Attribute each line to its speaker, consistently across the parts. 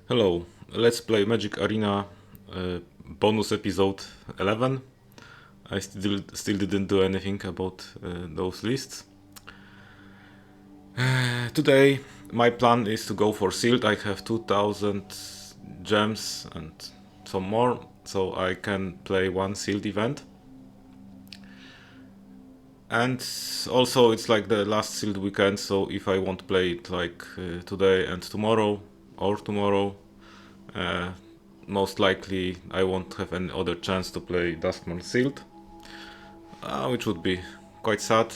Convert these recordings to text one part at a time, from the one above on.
Speaker 1: Hello, let's play Magic Arena bonus episode 11. I still didn't do anything about those lists. Today my plan is to go for sealed. I have 2000 gems and some more, so I can play one sealed event. And also it's like the last sealed weekend, so if I want to play it like today and tomorrow or tomorrow, uh, most likely I won't have any other chance to play Duskmourn sealed, which would be quite sad.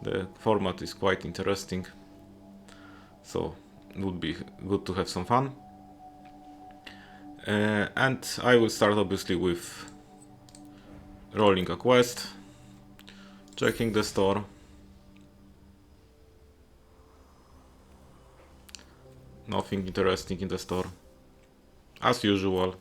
Speaker 1: The format is quite interesting, so it would be good to have some fun. And I will start obviously with rolling a quest, checking the store. Nothing interesting in the store, as usual.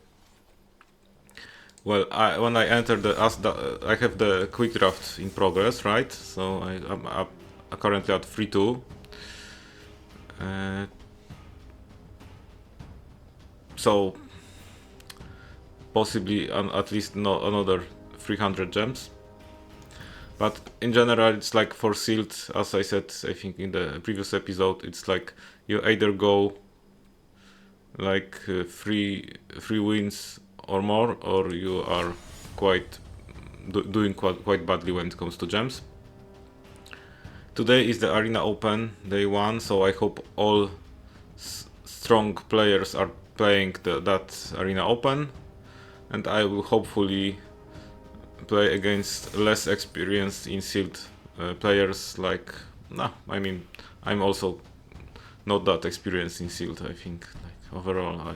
Speaker 1: Well, when I enter I have the quick draft in progress, right? So I'm up, currently at 3-2. So possibly at least another 300 gems. But in general, it's like for sealed, as I said, I think in the previous episode, it's like you either go like three wins or more, or you are doing quite badly when it comes to gems. Today is the Arena Open day 1, so I hope all strong players are playing that Arena Open, and I will hopefully play against less experienced in sealed players. I'm also not that experienced in sealed. I think overall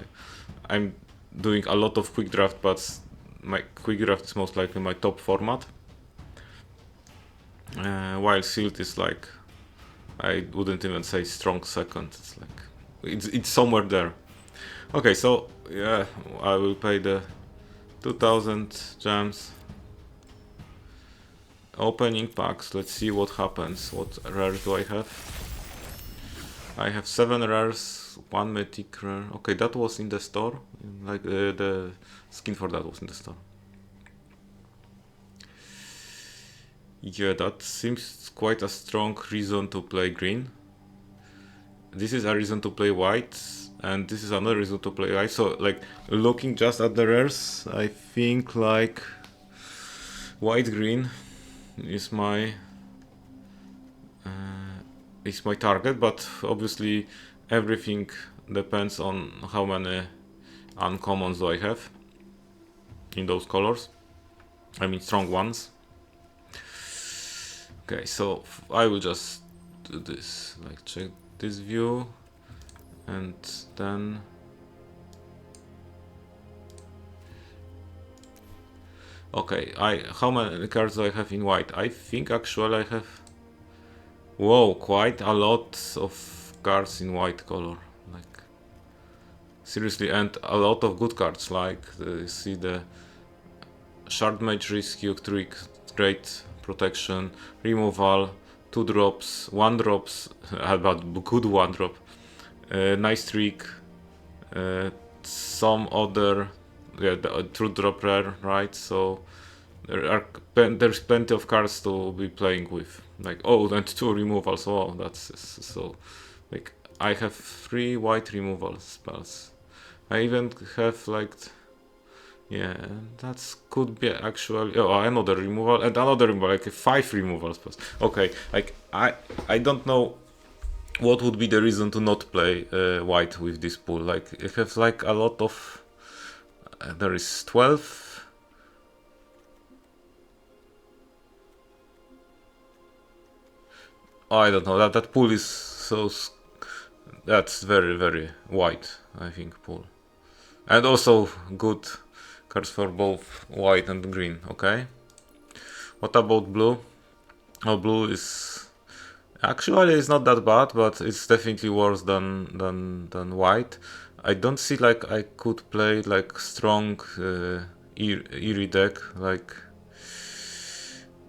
Speaker 1: I'm doing a lot of quick draft, but my quick draft is most likely my top format, while sealed is like, I wouldn't even say strong second. It's like it's somewhere there. Okay, so yeah, I will pay the 2000 gems. Opening packs, let's see what happens. What rare do I have? I have 7 rares, 1 mythic rare. Okay, that was in the store. Like the skin for that was in the store. Yeah, that seems quite a strong reason to play green. This is a reason to play white, and this is another reason to play white. So like looking just at the rares, I think like white green is my target, but obviously everything depends on how many uncommons do I have in those colors. I mean strong ones. Okay, so I will just do this, like check this view, and then okay, how many cards do I have in white? I think actually I have, whoa, quite a lot of cards in white color, like seriously, and a lot of good cards, like you see the Shard Mage Rescue, Trick, Great Protection, Removal, 2 drops, 1 drops, but good 1 drop, nice trick, some other, yeah, the true drop rare, right? So there's plenty of cards to be playing with. Like, oh, and 2 removals. Oh, that's so. Like, I have 3 white removal spells. I even have like, yeah, that could be actually. Oh, another removal and another removal, like 5 removal spells. Okay, like I don't know what would be the reason to not play white with this pool. Like, it has like a lot of. There is 12. Oh, I don't know. That pool is so. That's very very white, I think, pool, and also good cards for both white and green. Okay. What about blue? Oh, blue is actually it's not that bad, but it's definitely worse than white. I don't see like I could play like strong eerie deck. Like,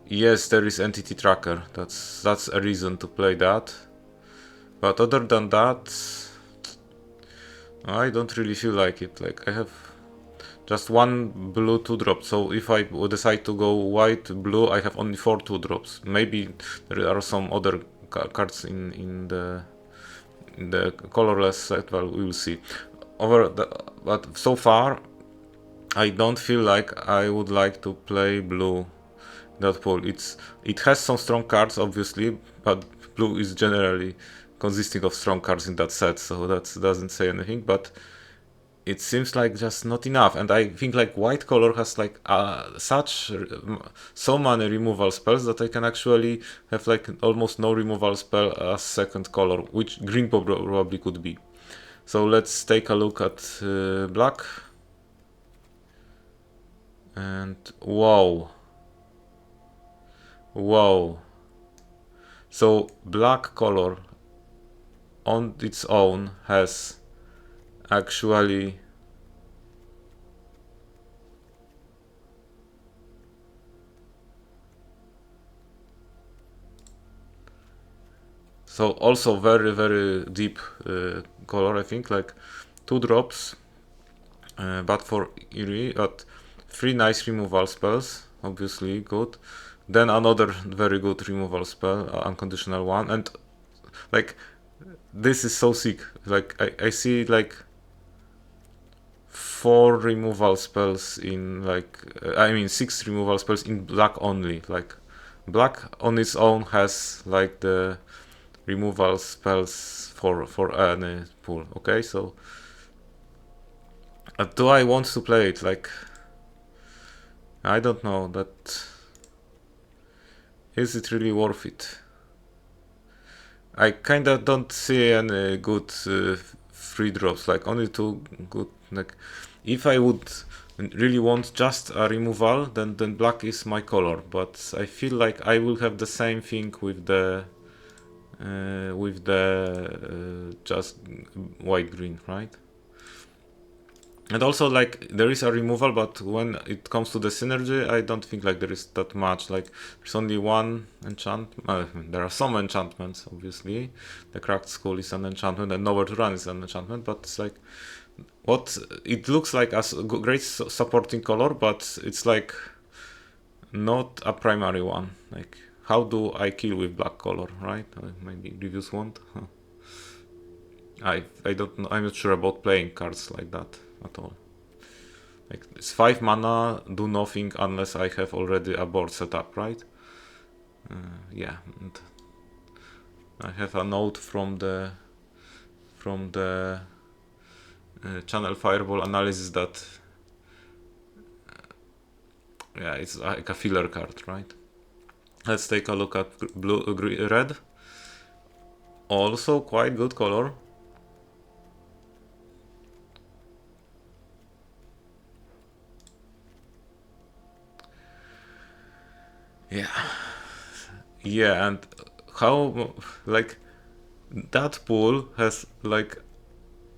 Speaker 1: yes, there is entity tracker. That's a reason to play that. But other than that, I don't really feel like it. Like I have just one blue 2-drop, so if I decide to go white blue, I have only 4 2-drops. Maybe there are some other cards in the colorless set. Well, we will see. But so far, I don't feel like I would like to play blue that pool. It has some strong cards, obviously, but blue is generally consisting of strong cards in that set, so that doesn't say anything. But it seems like just not enough, and I think like white color has like so many removal spells that I can actually have like almost no removal spell as second color, which green probably could be. So let's take a look at black. And wow. Wow. So black color on its own has actually so also very deep color, I think, like 2 drops, but for Eerie, but 3 nice removal spells, obviously good. Then another very good removal spell, unconditional one, and like this is so sick. Like I see like 4 removal spells in like I mean 6 removal spells in black only. Like black on its own has like the removal spells for any pool. Okay, so do I want to play it? Like I don't know, but is it really worth it? I kinda don't see any good 3 drops, like only 2 good. Like if I would really want just a removal, then black is my color. But I feel like I will have the same thing with the just white green, right? And also like there is a removal, but when it comes to the synergy, I don't think like there is that much. Like there's only one enchantment. There are some enchantments, obviously. The Cracked Skull is an enchantment, and Nowhere to Run is an enchantment. But it's like what it looks like as a great supporting color, but it's like not a primary one. Like how do I kill with black color, right? Maybe reviews won't. I don't know. I'm not sure about playing cards like that at all. Like it's 5 mana, do nothing unless I have already a board set up, right? Yeah, and I have a note from the channel Fireball analysis that yeah, it's like a filler card, right? Let's take a look at red. Also quite good color. Yeah. Yeah, and how like that pool has like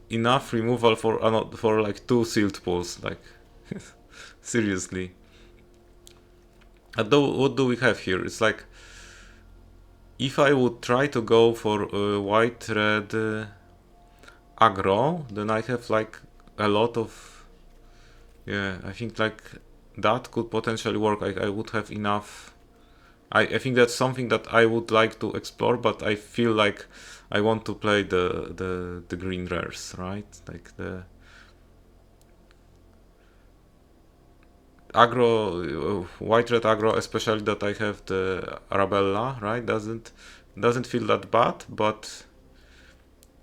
Speaker 1: enough removal for like 2 sealed pools, like seriously. And what do we have here? It's like if I would try to go for white red aggro, then I have like a lot of yeah. I think like that could potentially work. I would have enough. I think that's something that I would like to explore, but I feel like I want to play the green rares, right? Like the aggro, white red aggro, especially that I have the Arabella, right? Doesn't feel that bad, but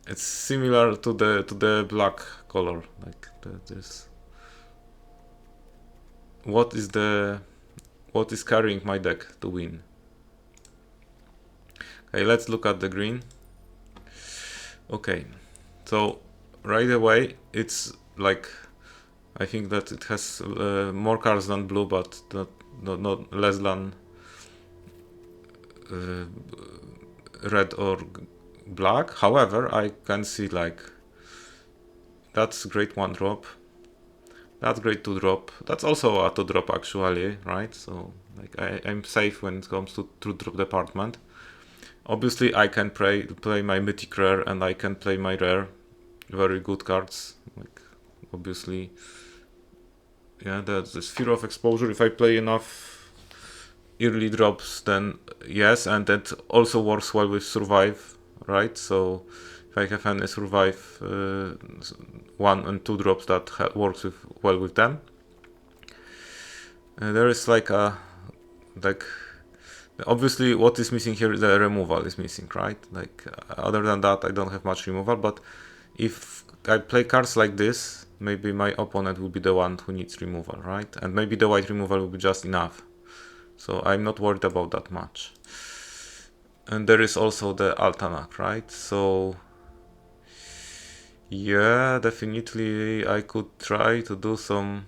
Speaker 1: it's similar to the black color. Like this. What is carrying my deck to win? Okay, let's look at the green. Okay, so right away it's like I think that it has more cards than blue, but not less than red or black. However, I can see like that's great 1-drop. That's great 2-drop. That's also a 2-drop actually, right? So like I'm safe when it comes to 2-drop department. Obviously, I can play my mythic rare and I can play my rare very good cards. Like obviously, yeah, the Sphere of Exposure. If I play enough early drops, then yes, and that also works well with Survive, right? So if I have any Survive 1 and 2 drops, that works well with them. There is like obviously what is missing here, the removal is missing, right? Like other than that, I don't have much removal, but if I play cards like this, maybe my opponent will be the one who needs removal, right? And maybe the white removal will be just enough. So I'm not worried about that much. And there is also the Altanak, right? So yeah, definitely I could try to do some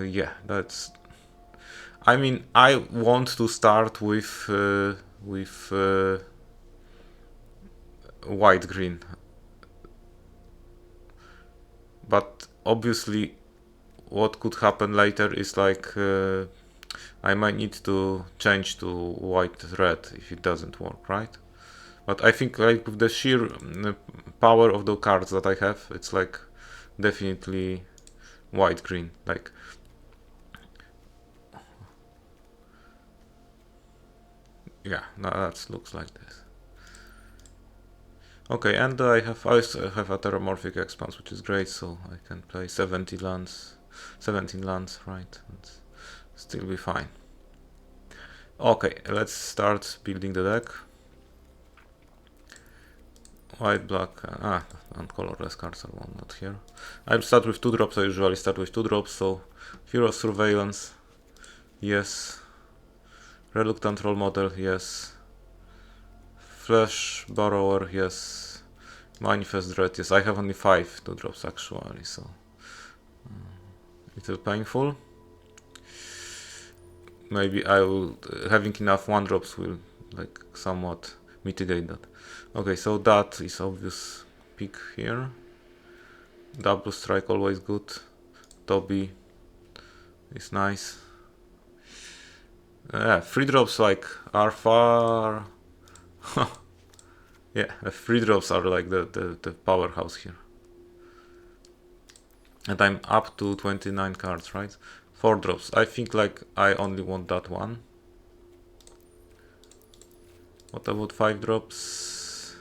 Speaker 1: yeah, that's, I mean, I want to start with white green, but obviously what could happen later is like I might need to change to white red if it doesn't work, right? But I think like with the sheer power of the cards that I have, it's like definitely white green. Like yeah, that looks like this. Okay, and I also have a Terramorphic Expanse, which is great, so I can play 17 lands, right? And still be fine. Okay, let's start building the deck. White, black, and colorless cards are not here. I'll start with 2 drops. I usually start with 2 drops, so Hero Surveillance, yes. Reluctant Role Model, yes. Flesh Borrower, yes. Manifest Dread, yes. I have only 5 2 drops actually, so little painful. Maybe I will having enough 1 drops will like somewhat mitigate that. Okay, so that is obvious pick here. Double strike always good. Toby is nice. 3 drops like are far. Yeah, the 3 drops are like the powerhouse here. And I'm up to 29 cards, right? 4 drops. I think like I only want that one. What about 5 drops?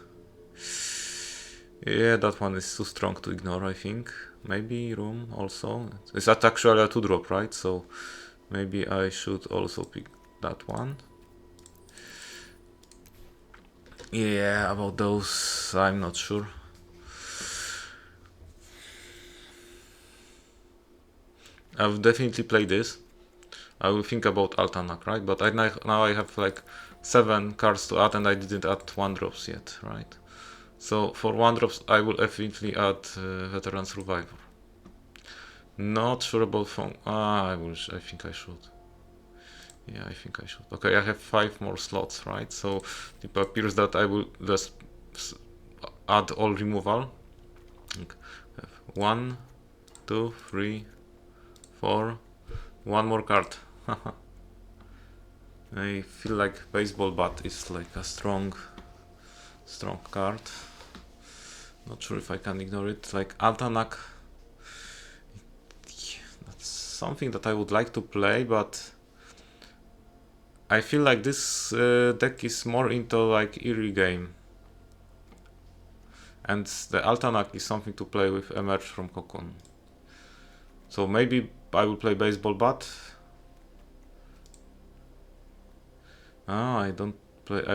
Speaker 1: Yeah, that one is too strong to ignore, I think. Maybe room also. It's actually a 2 drop, right? So maybe I should also pick that one. Yeah, about those, I'm not sure. I will definitely play this. I will think about Altanak, right? But now I have like 7 cards to add, and I didn't add 1 drops yet, right? So for 1 drops, I will definitely add Veteran Survivor. Not sure about phone. I think I should. Yeah, I think I should. Okay, I have 5 more slots, right? So it appears that I will just add all removal. Okay. 1, 2, 3, 4. 1 more card. I feel like Baseball Bat is like a strong card. Not sure if I can ignore it. Like Altanak, that's something that I would like to play, but I feel like this deck is more into like Eerie game. And the Altanak is something to play with Emerge from Cocoon. So maybe I will play Baseball Bat. I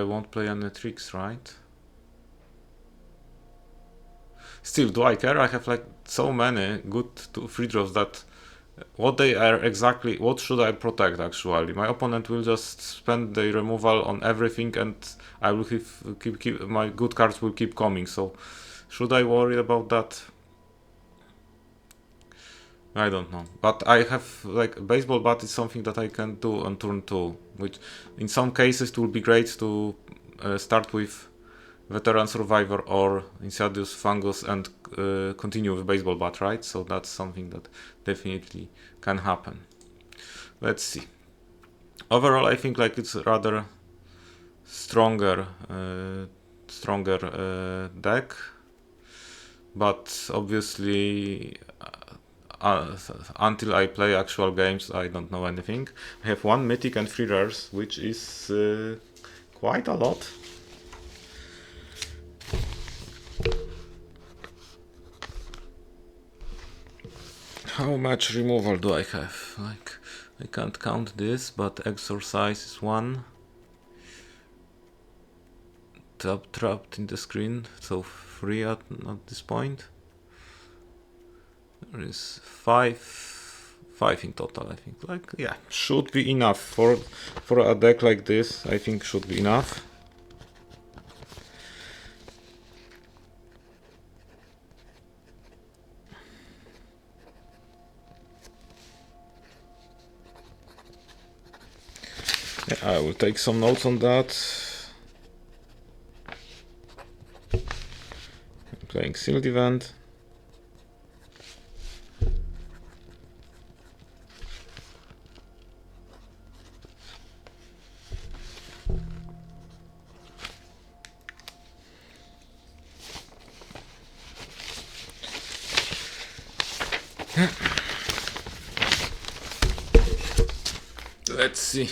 Speaker 1: won't play any tricks, right? Still, do I care? I have like so many good 3 drops that what should I protect actually? My opponent will just spend the removal on everything, and I will keep my good cards will keep coming. So should I worry about that? I don't know. But I have like Baseball Bat is something that I can do on turn 2, which in some cases it will be great to start with Veteran Survivor or Insidious Fungus and continue with Baseball Bat, right? So that's something that definitely can happen. Let's see. Overall, I think like it's rather stronger deck. but obviously until I play actual games I don't know anything. I have 1 mythic and 3 rares, which is quite a lot. How much removal do I have? Like, I can't count this, but exorcise is 1. Trapped in the screen, so 3 at this point. There is 5 in total, I think. Like, yeah, should be enough for a deck like this. I think should be enough. Yeah, I will take some notes on that. I'm playing sealed event. Let's see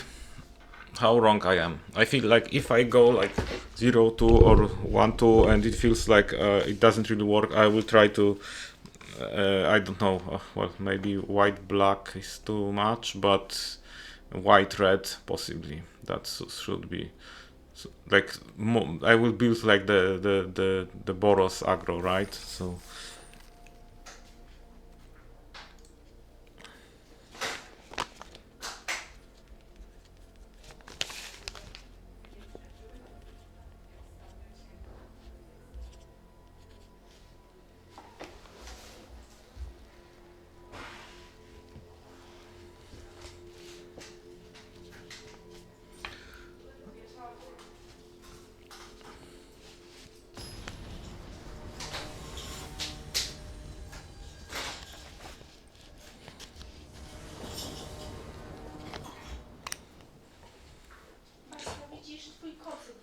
Speaker 1: how wrong I am. I feel like if I go like 0-2 or 1-2 and it feels like it doesn't really work, I will try to I don't know, well, maybe white black is too much, but white red possibly. That should be like I will build like the Boros aggro, right? So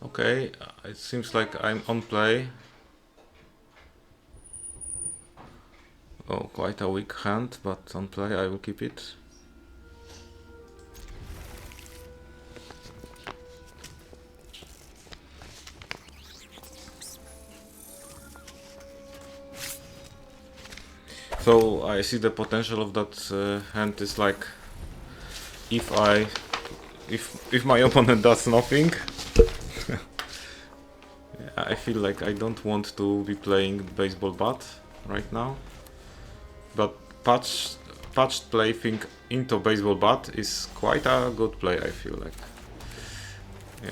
Speaker 1: okay, it seems like I'm on play. Oh, quite a weak hand, but on play I will keep it. So I see the potential of that hand is like if my opponent does nothing. I feel like I don't want to be playing baseball bat right now, but patched plaything into baseball bat is quite a good play. I feel like, yeah.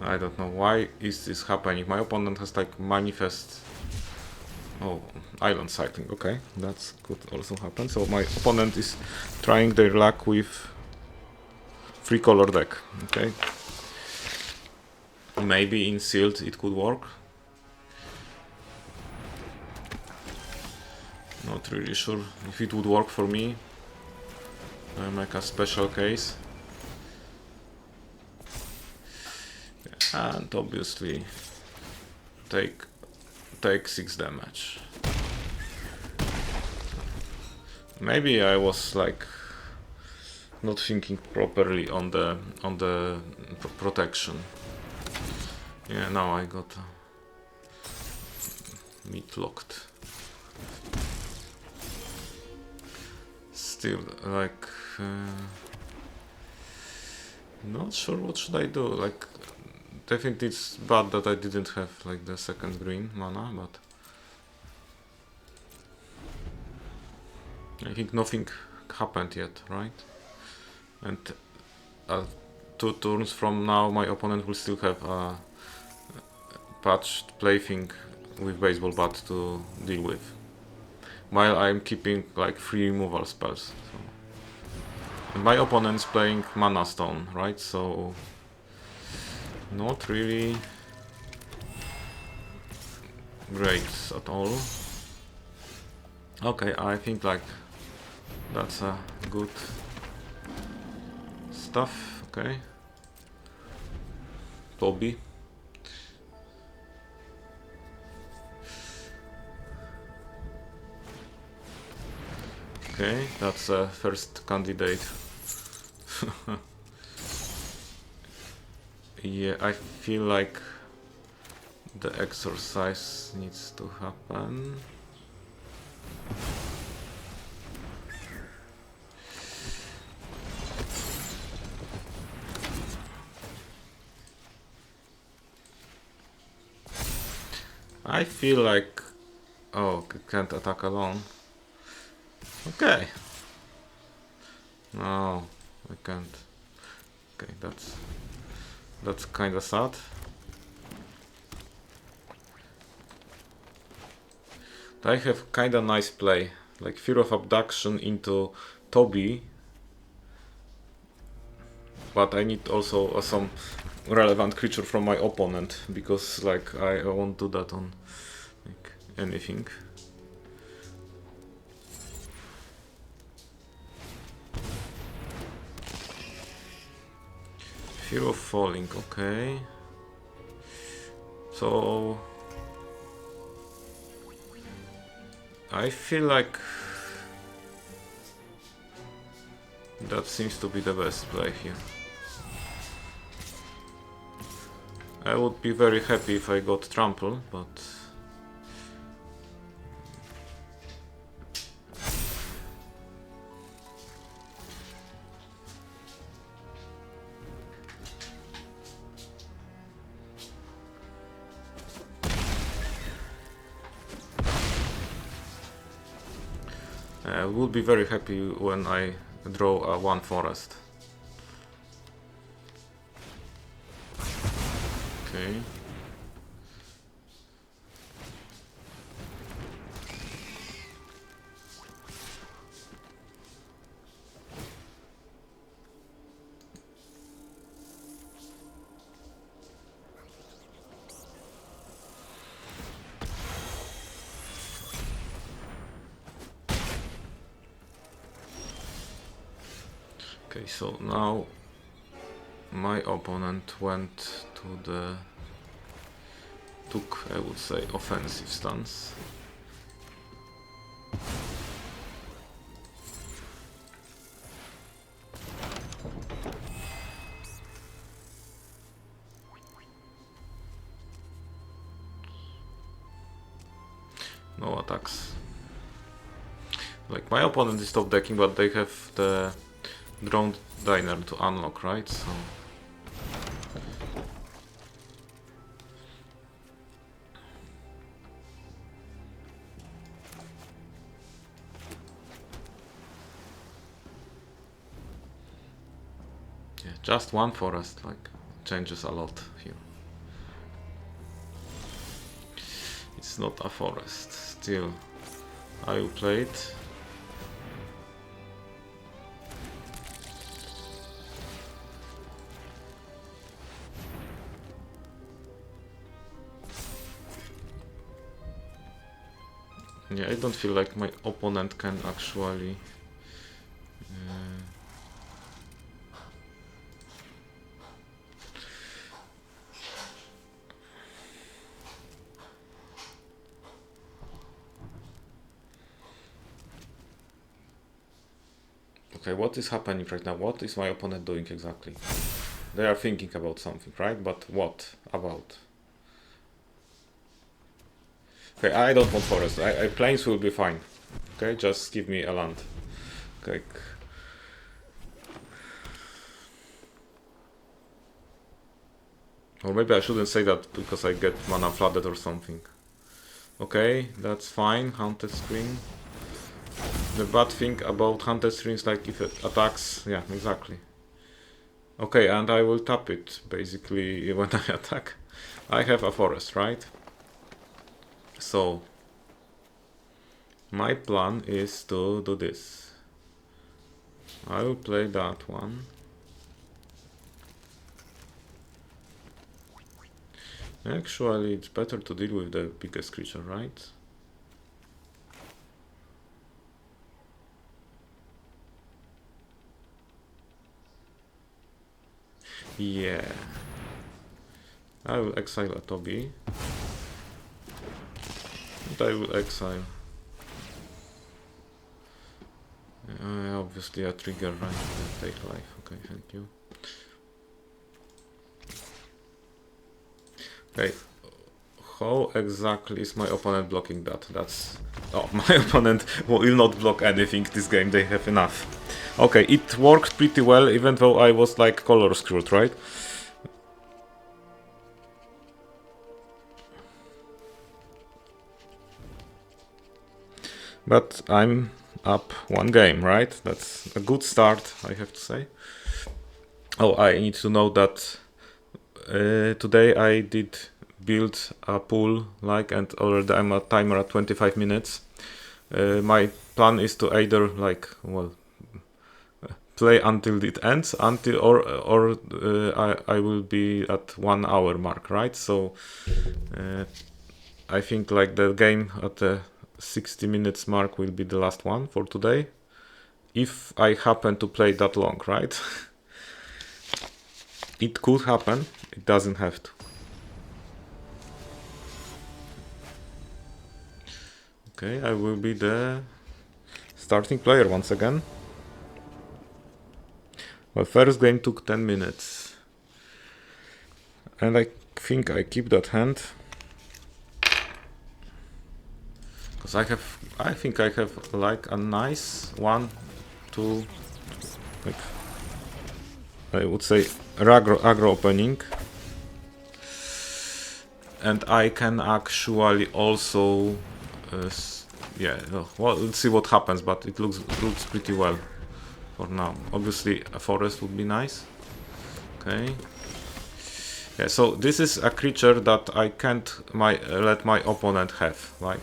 Speaker 1: I don't know why is this happening. My opponent has like manifest. Oh, island cycling. Okay, that could also happen. So my opponent is trying their luck with 3-color deck. Okay. Maybe in sealed it could work. Not really sure if it would work for me. I make a special case. And obviously take 6 damage. Maybe I was like not thinking properly on the protection. Yeah, now I got meat locked. Still, like, not sure what should I do. Like, definitely it's bad that I didn't have like the second green mana, but I think nothing happened yet, right? And 2 turns from now, my opponent will still have a patched plaything with baseball bat to deal with, while I'm keeping like 3 removal spells. So. And my opponent's playing mana stone, right? So not really great at all. Okay, I think like that's a good stuff. Okay, Toby. Okay, that's a first candidate. Yeah, I feel like the exercise needs to happen. I feel like... Oh, it can't attack alone. Okay. No, I can't. Okay, that's kinda sad. I have kinda nice play. Like Fear of Abduction into Toby. But I need also some relevant creature from my opponent, because like I won't do that on like anything. Fear of Falling, okay. So I feel like that seems to be the best play here. I would be very happy if I got Trample, but I would be very happy when I draw a 1 forest. Okay. Okay, so now my opponent went to the... took, I would say, offensive stance. No attacks. Like my opponent is top decking, but they have the Drone Diner to unlock, right? So yeah, just 1 forest like changes a lot here. It's not a forest. Still, I will play it. Yeah, I don't feel like my opponent can actually Okay, what is happening right now? What is my opponent doing exactly? They are thinking about something, right? But what about? Okay, I don't want forest. Plains will be fine. Okay, just give me a land. Okay. Or maybe I shouldn't say that because I get mana flooded or something. Okay, that's fine. Haunted Screen. The bad thing about Haunted Screen is like if it attacks... Yeah, exactly. Okay, and I will tap it basically when I attack. I have a forest, right? So my plan is to do this. I will play that one. Actually, it's better to deal with the biggest creature, right? Yeah. I will exile a Toby. And I will exile Obviously a trigger, right? Take life. Okay, thank you. Okay. How exactly is my opponent blocking that? Oh, my opponent will not block anything this game, they have enough. Okay, it worked pretty well, even though I was like color screwed, right? But I'm up one game, right? That's a good start, I have to say. Oh, I need to know that today I did build a pool, and already I'm a timer at 25 minutes. My plan is to either play until it ends, or I will be at 1 hour mark, right? So I think like the game at the 60 minutes mark will be the last one for today, if I happen to play that long, right? It could happen, it doesn't have to. Okay, I will be the starting player once again. Well, first game took 10 minutes. And I think I keep that hand. Because I think I have like a nice 1, 2, like, I would say aggro opening. And I can actually also, well, let's see what happens, but it looks pretty well for now. Obviously a forest would be nice. Okay. Yeah, so this is a creature that I can't let my opponent have. Like,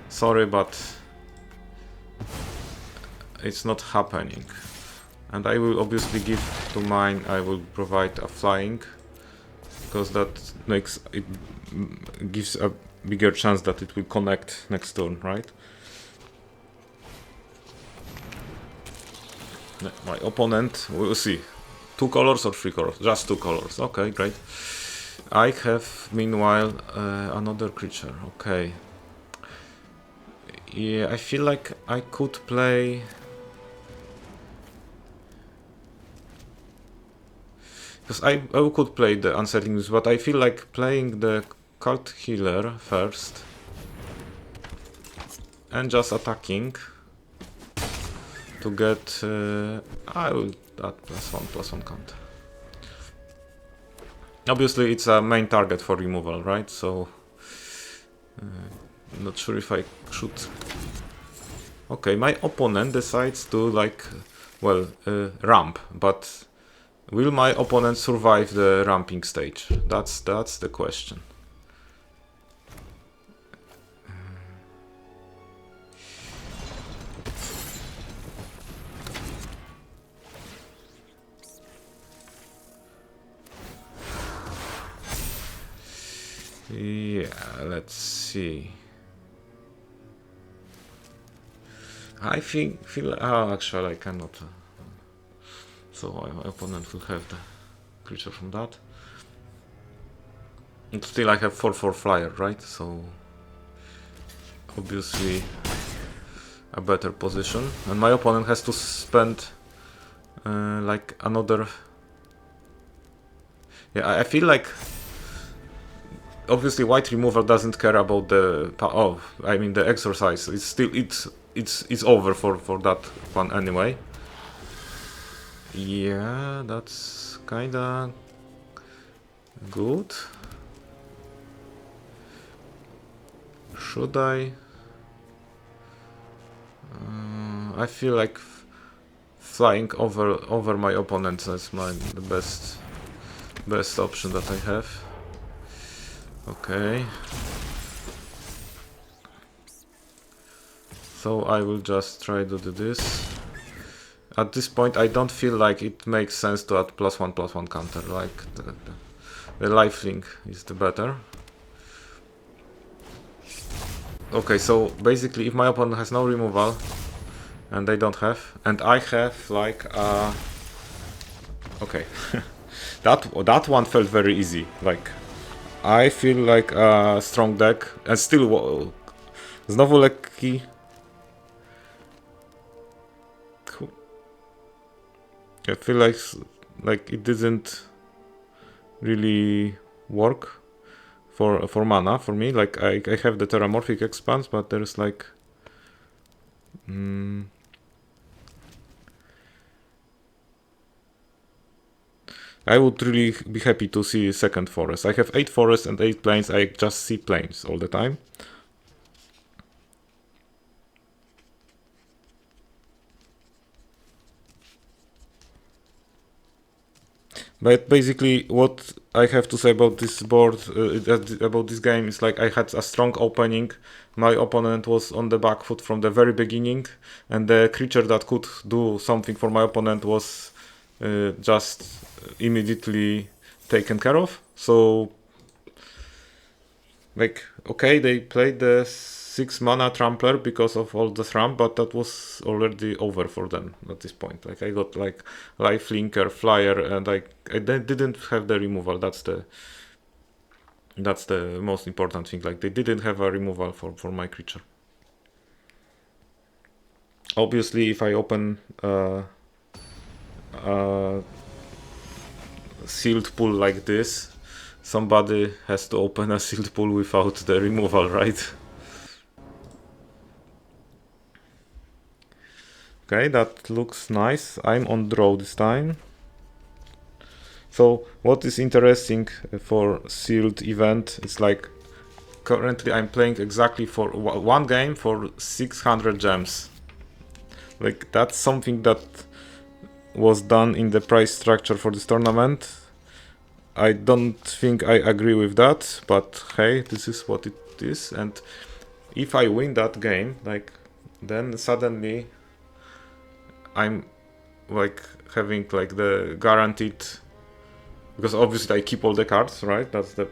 Speaker 1: sorry, but it's not happening. And I will obviously give to mine, I will provide a flying, because that makes it gives a bigger chance that it will connect next turn, right? My opponent, we'll see. 2 colors or 3 colors? Just 2 colors. Okay, great. I have meanwhile another creature. Okay. Yeah, I feel like I could play. Because I could play the Unsettling News, but I feel like playing the Cult Healer first and just attacking to get. I will add +1/+1 counter. Obviously, it's a main target for removal, right? So, not sure if I should. Okay, my opponent decides to ramp, but will my opponent survive the ramping stage? That's the question. Yeah, let's see. I feel actually I cannot. So my opponent will have the creature from that. And still I have 4/4 flyer, right? So obviously a better position. And my opponent has to spend like another. Yeah, I feel like obviously white removal doesn't care about the the exercise. It's still it's over for that one anyway. Yeah, that's kinda good. Should I? I feel like flying over my opponent is the best option that I have. Okay. So I will just try to do this. At this point, I don't feel like it makes sense to add +1/+1 counter. Like the lifelink is the better. Okay, so basically, if my opponent has no removal, and they don't have, and I have like okay, that one felt very easy. Like I feel like a strong deck, and still znowu lekki. I feel like it didn't really work for mana for me. Like I have the Terramorphic Expanse, but there's like I would really be happy to see second forest. I have 8 forests and 8 plains. I just see plains all the time. But basically, what I have to say about this board, about this game, is like I had a strong opening. My opponent was on the back foot from the very beginning, and the creature that could do something for my opponent was just immediately taken care of. So, like, okay, they played the 6 mana trampler because of all the thramp, but that was already over for them at this point. Like, I got like lifelinker, flyer, and I didn't have the removal. That's the most important thing. Like, they didn't have a removal for my creature. Obviously, if I open sealed pool like this, somebody has to open a sealed pool without the removal, right? Okay, that looks nice. I'm on draw this time. So what is interesting for sealed event is like currently I'm playing exactly for one game for 600 gems. Like that's something that was done in the price structure for this tournament. I don't think I agree with that, but hey, this is what it is. And if I win that game, like then suddenly I'm like having like the guaranteed, because obviously I keep all the cards, right? That's the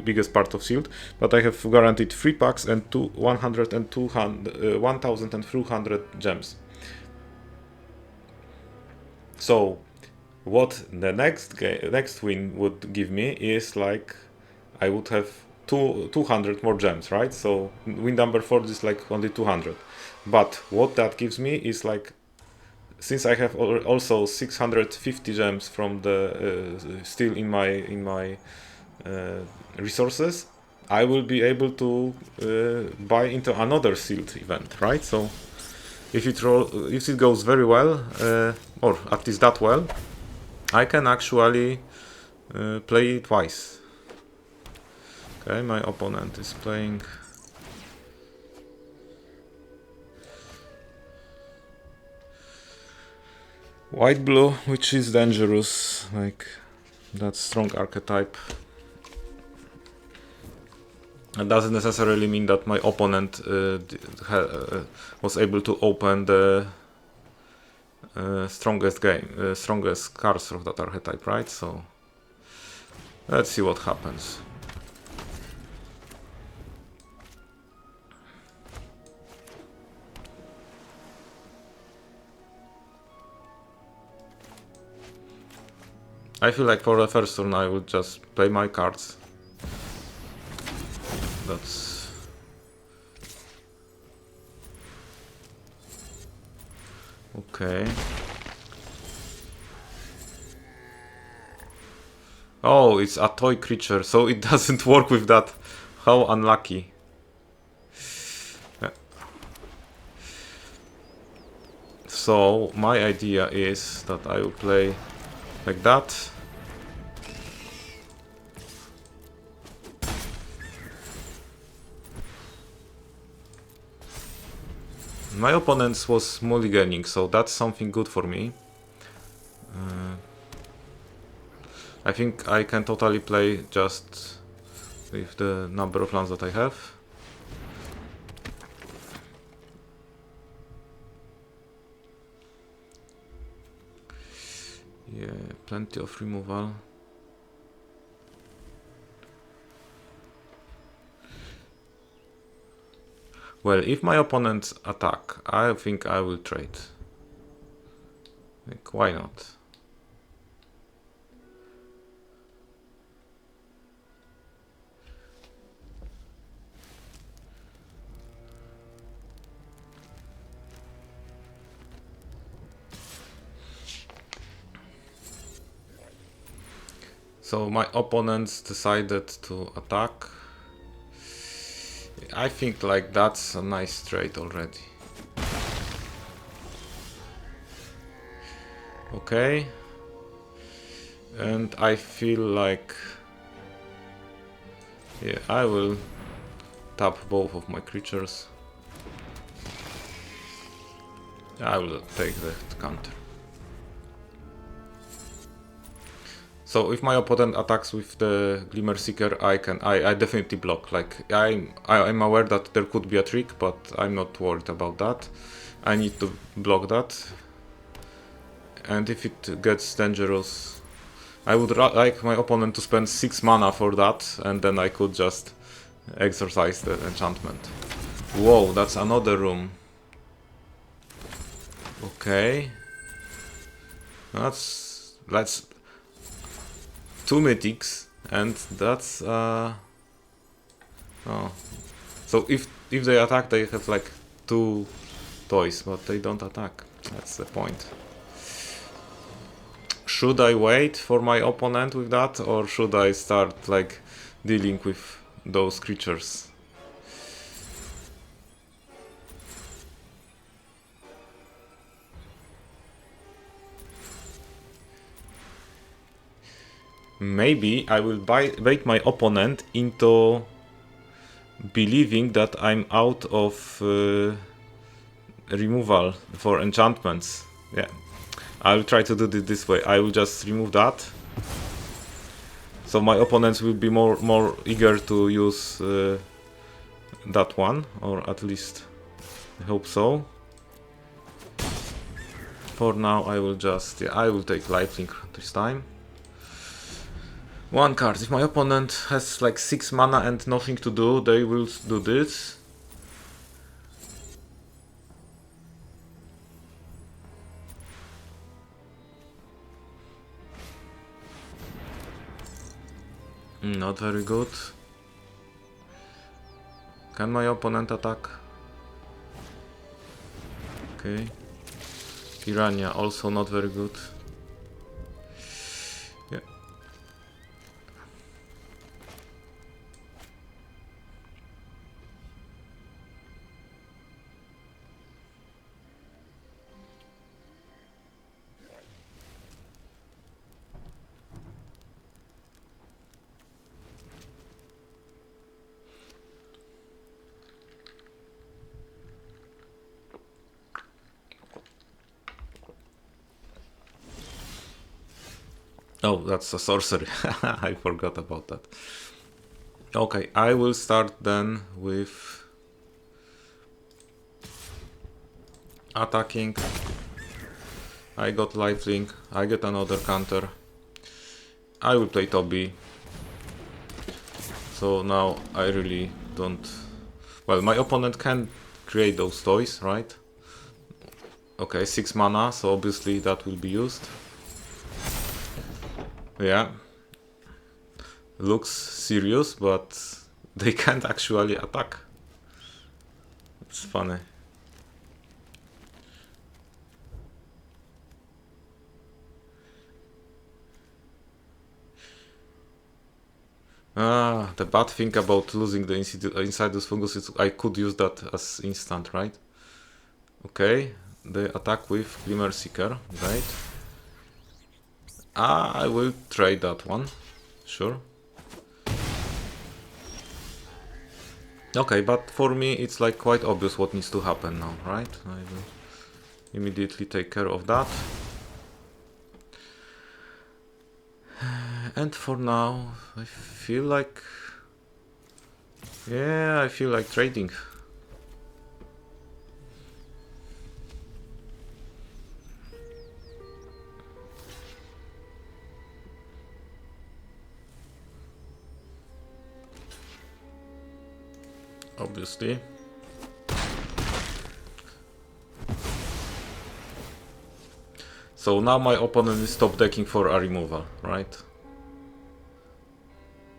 Speaker 1: biggest part of sealed. But I have guaranteed 3 packs and 1,200 gems. So what the next win would give me is like I would have 200 more gems, right? So win number 4 is like only 200. But what that gives me is like, since I have also 650 gems from the still in my resources, I will be able to buy into another sealed event, right? So if it goes very well, or at least that well, I can actually play twice. Okay, my opponent is playing. White blue, which is dangerous, like that strong archetype. It doesn't necessarily mean that my opponent was able to open the strongest cards of that archetype, right? So let's see what happens. I feel like for the first turn I would just play my cards. That's okay. Oh, it's a toy creature, so it doesn't work with that. How unlucky. So my idea is that I will play like that. My opponent was mulliganing, so that's something good for me. I think I can totally play just with the number of lands that I have. Yeah, plenty of removal. Well, if my opponents attack, I think I will trade. Like, why not? So my opponents decided to attack. I think like that's a nice trade already. Okay. And I feel like, yeah, I will tap both of my creatures. I will take the counter. So if my opponent attacks with the Glimmer Seeker, I definitely block. Like I'm aware that there could be a trick, but I'm not worried about that. I need to block that. And if it gets dangerous, I would like my opponent to spend 6 mana for that, and then I could just exercise the enchantment. Whoa, that's another room. Okay. That's 2 mythics, and that's oh. So if they attack, they have like 2 toys, but they don't attack. That's the point. Should I wait for my opponent with that, or should I start like dealing with those creatures? Maybe I will bait my opponent into believing that I'm out of removal for enchantments. Yeah, I'll try to do it this way. I will just remove that, so my opponents will be more eager to use that one, or at least I hope so. For now, I will just I will take lifelink this time. 1 card. If my opponent has like 6 mana and nothing to do, they will do this. Not very good. Can my opponent attack? Okay. Piranha, also not very good. Yeah. Oh, that's a sorcery. I forgot about that. Okay, I will start then with attacking. I got lifelink, I get another counter. I will play Toby. So now I really don't... Well, my opponent can create those toys, right? Okay, 6 mana, so obviously that will be used. Yeah. Looks serious, but they can't actually attack. It's funny. The bad thing about losing the Insidious Fungus is I could use that as instant, right? Okay, they attack with Glimmer Seeker, right? I will trade that one, sure. Okay, but for me it's like quite obvious what needs to happen now, right? I will immediately take care of that. And for now, I feel like... Yeah, I feel like trading. Obviously. So now my opponent is top decking for a removal, right?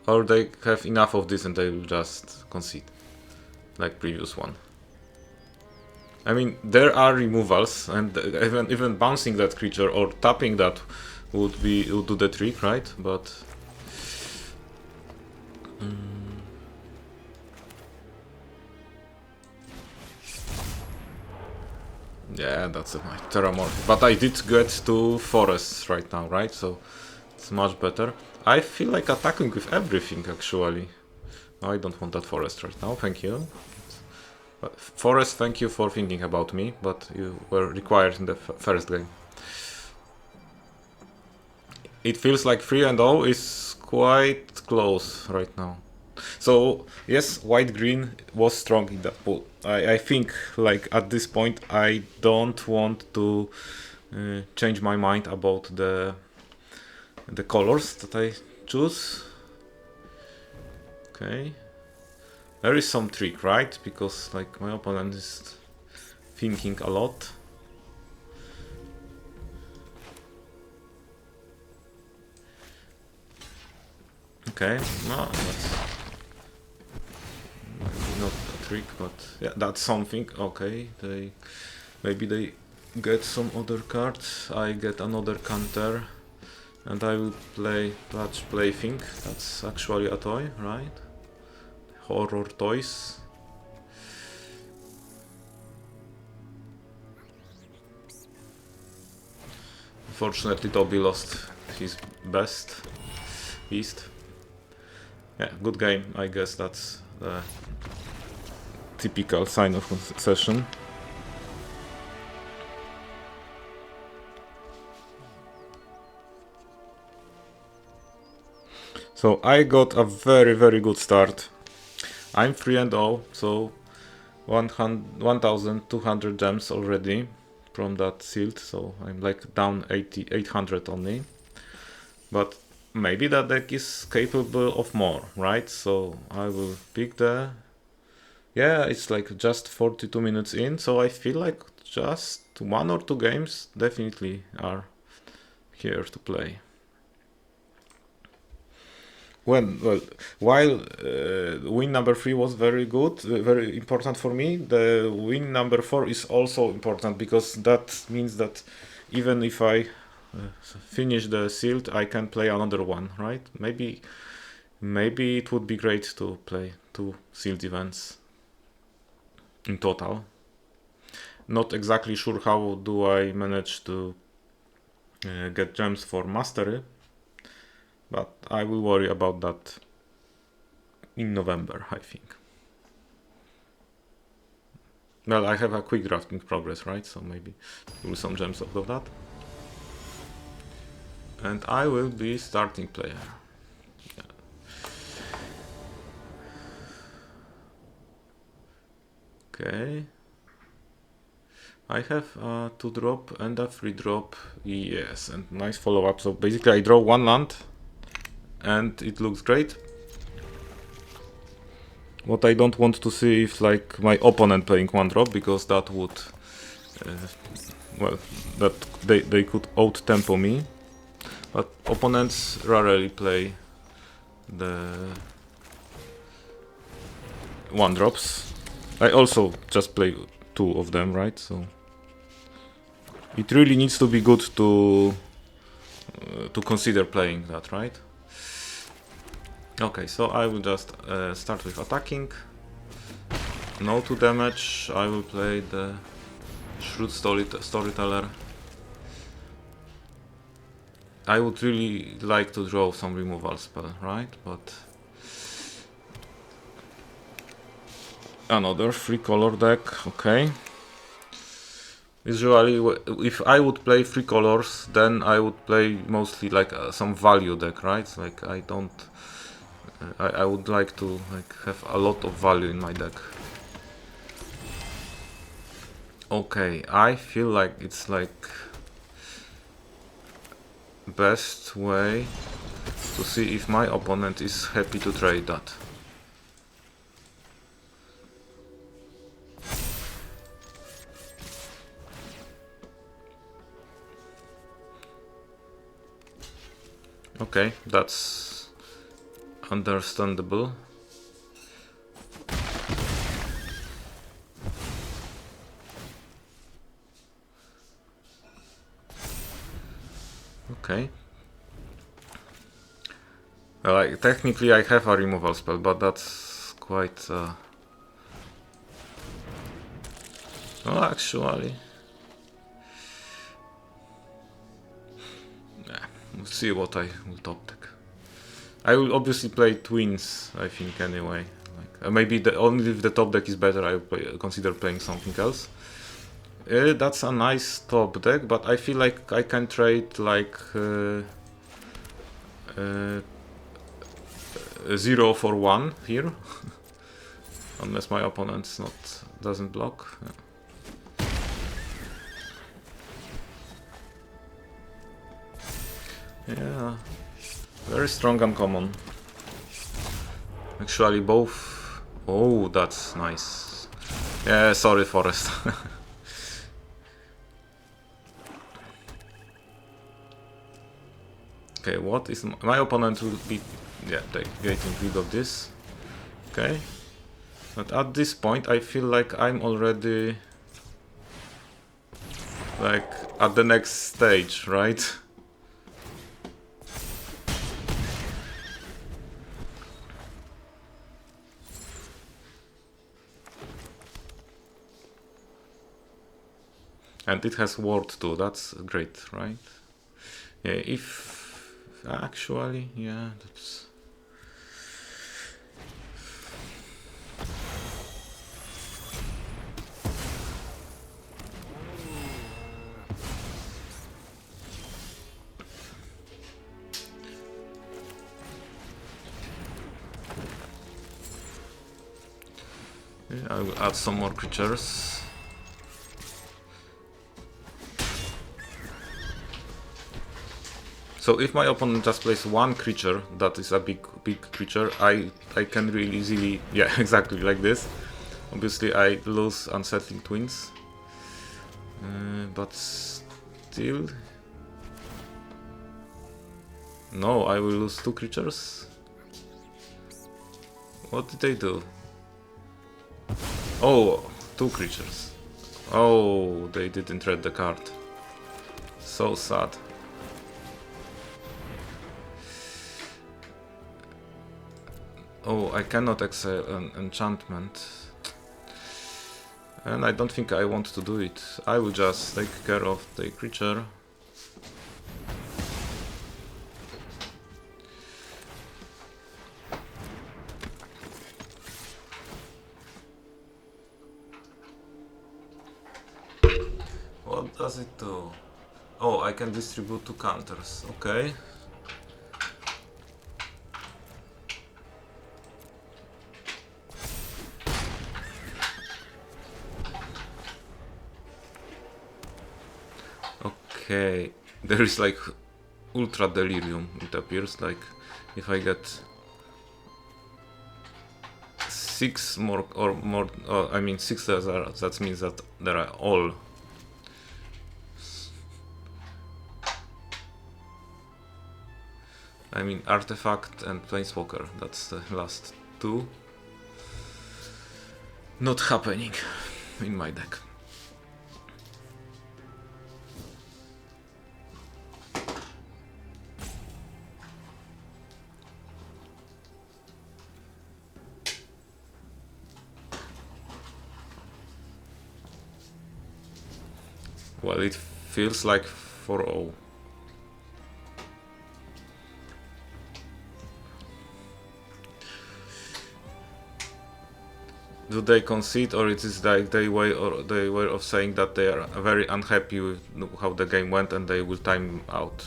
Speaker 1: Or they have enough of this and they will just concede, like previous one. I mean, there are removals, and even bouncing that creature or tapping that would do the trick, right? But Yeah, that's my Terramorph. But I did get 2 forests right now, right? So it's much better. I feel like attacking with everything actually. No, I don't want that forest right now, thank you. But forest, thank you for thinking about me, but you were required in the first game. It feels like 3-0 is quite close right now. So yes, white-green was strong in that pool. I think like at this point I don't want to change my mind about the colors that I choose. Okay. There is some trick, right? Because like my opponent is thinking a lot. Okay, no, that's not a trick, but yeah, that's something. Okay, maybe they get some other cards. I get another counter, and I will play Clutch Plaything. That's actually a toy, right? Horror toys. Unfortunately, Toby lost his best beast. Yeah, good game. I guess that's the typical sign of session. So I got a very good start. I'm 3-0, so 1200 gems already from that sealed, so I'm like down 800 only. But maybe that deck is capable of more, right? So I will pick the... Yeah, it's like just 42 minutes in, so I feel like just 1 or 2 games definitely are here to play. While win number 3 was very good, very important for me, the win number 4 is also important because that means that even if I finish the sealed, I can play another one, right? Maybe it would be great to play 2 sealed events in total. Not exactly sure how do I manage to get gems for mastery, but I will worry about that in November, I think. Well, I have a quick draft in progress, right? So maybe do some gems out of that. And I will be starting player. Yeah. Okay. I have a 2-drop and a 3-drop. Yes, and nice follow-up. So basically I draw 1 land and it looks great. What I don't want to see is like my opponent playing 1-drop, because that would well, that they could out tempo me. But opponents rarely play the 1-drops. I also just play 2 of them, right? So it really needs to be good to consider playing that, right? Okay, so I will just start with attacking. No 2 damage. I will play the Shrewd Storyteller. I would really like to draw some removal spell, right? But another 3-color deck, okay. Usually, if I would play 3 colors, then I would play mostly like some value deck, right? Like I don't... I would like to like have a lot of value in my deck. Okay, I feel like it's like best way to see if my opponent is happy to trade that. Okay, that's understandable. Okay. Like, technically I have a removal spell, but that's quite... Well, actually... Yeah, we'll see what I will top deck. I will obviously play Twins, I think, anyway. Like, maybe only if the top deck is better, I will consider playing something else. That's a nice top deck, but I feel like I can trade like 0 for 1 here, unless my opponent doesn't block. Yeah, very strong uncommon. Actually, both. Oh, that's nice. Yeah, sorry, Forest. Okay, what is my opponent will be? Yeah, getting rid of this. Okay, but at this point, I feel like I'm already like at the next stage, right? And it has ward too. That's great, right? Yeah, if actually, yeah, that's. Yeah, I will add some more creatures. So if my opponent just plays one creature that is a big creature, I can really easily, yeah, exactly like this. Obviously I lose Unsettling Twins, but still, no, I will lose 2 creatures. What did they do? Oh, 2 creatures. Oh, they didn't read the card. So sad. Oh, I cannot exile an enchantment. And I don't think I want to do it. I will just take care of the creature. What does it do? Oh, I can distribute 2 counters. Okay. Okay, there is like ultra delirium, it appears. Like if I get 6 more or more, I mean 6 that means that there are all. I mean artifact and planeswalker, that's the last 2. Not happening in my deck. Well, it feels like 4-0. Do they concede, or it is like their way of saying that they are very unhappy with how the game went and they will time out?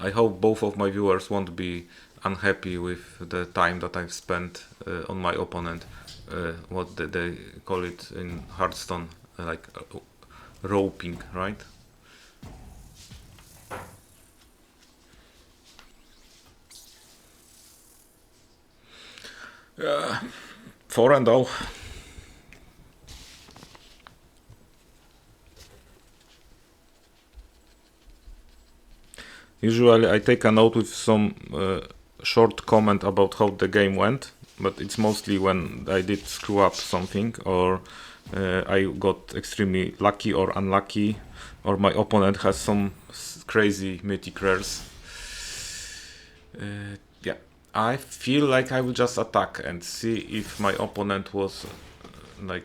Speaker 1: I hope both of my viewers won't be unhappy with the time that I've spent on my opponent. What they call it in Hearthstone, like roping, right? Yeah, 4-0. Usually I take a note with some short comment about how the game went, but it's mostly when I did screw up something, or I got extremely lucky or unlucky, or my opponent has some crazy mythic rares. Yeah, I feel like I will just attack and see if my opponent was like...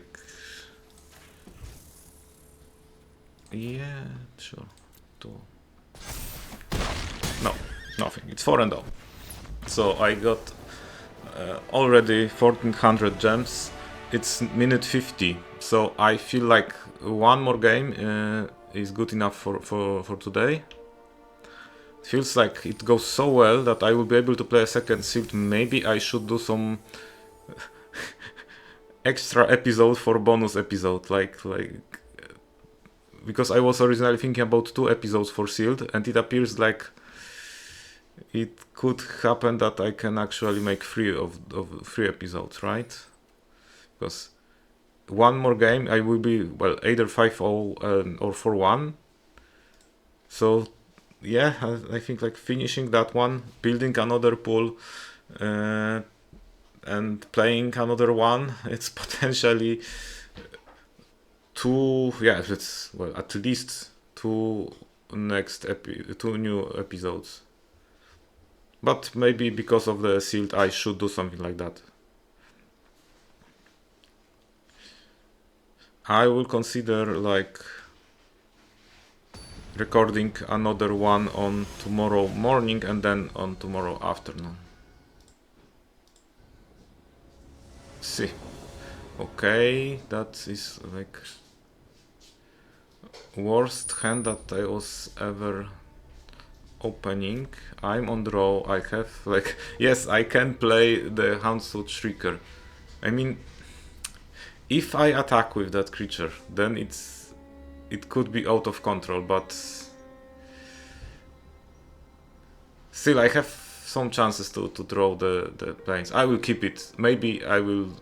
Speaker 1: Yeah, sure. No, nothing. It's 4-0. So I got already 1400 gems. It's minute 50. So I feel like one more game is good enough for today. It feels like it goes so well that I will be able to play a second sealed. Maybe I should do some extra episode for bonus episode, like because I was originally thinking about 2 episodes for sealed, and it appears like it could happen that I can actually make 3 of 3 episodes, right? Because one more game I will be, well, either 5-0 or 4-1. So yeah, I think like finishing that one, building another pool, and playing another one, it's potentially 2, yeah, it's, well, at least 2 2 new episodes. But maybe because of the sealed I should do something like that. I will consider like recording another one on tomorrow morning and then on tomorrow afternoon. See. Okay, that is like worst hand that I was ever opening. I'm on draw. I have like, yes, I can play the Houndstooth Shrieker. I mean, if I attack with that creature, then it could be out of control, but still I have some chances to draw the planes. I will keep it. Maybe I will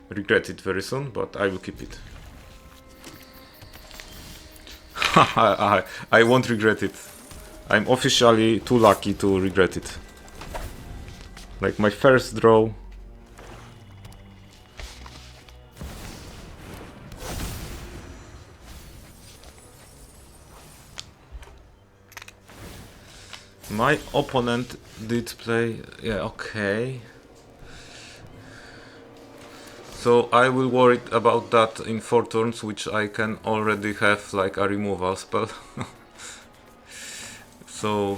Speaker 1: regret it very soon, but I will keep it. I won't regret it. I'm officially too lucky to regret it. Like my first draw. My opponent did play... Yeah, okay. So I will worry about that in 4 turns, which I can already have like a removal spell. So...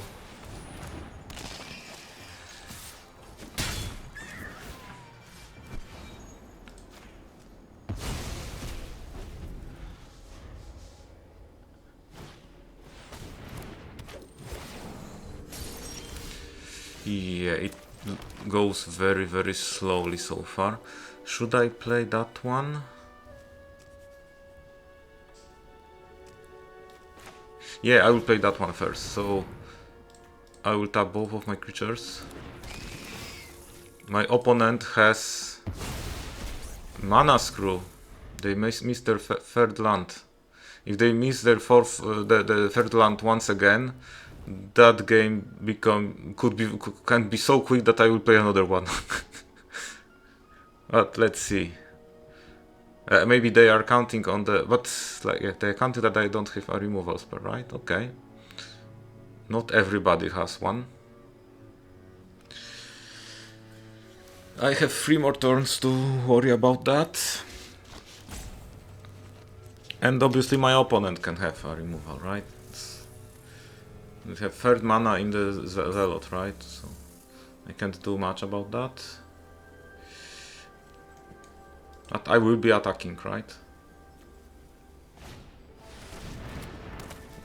Speaker 1: yeah, it goes very, very slowly so far. Should I play that one? Yeah, I will play that one first. So I will tap both of my creatures. My opponent has Mana Screw. They missed their third land. If they miss their the third land once again, that game can be so quick that I will play another one. But let's see. Maybe they are counting on the... But like, yeah, they are counting that I don't have a removal spell, right? Okay. Not everybody has one. I have 3 more turns to worry about that. And obviously my opponent can have a removal, right? We have third mana in the Zealot, right? So I can't do much about that. But I will be attacking, right?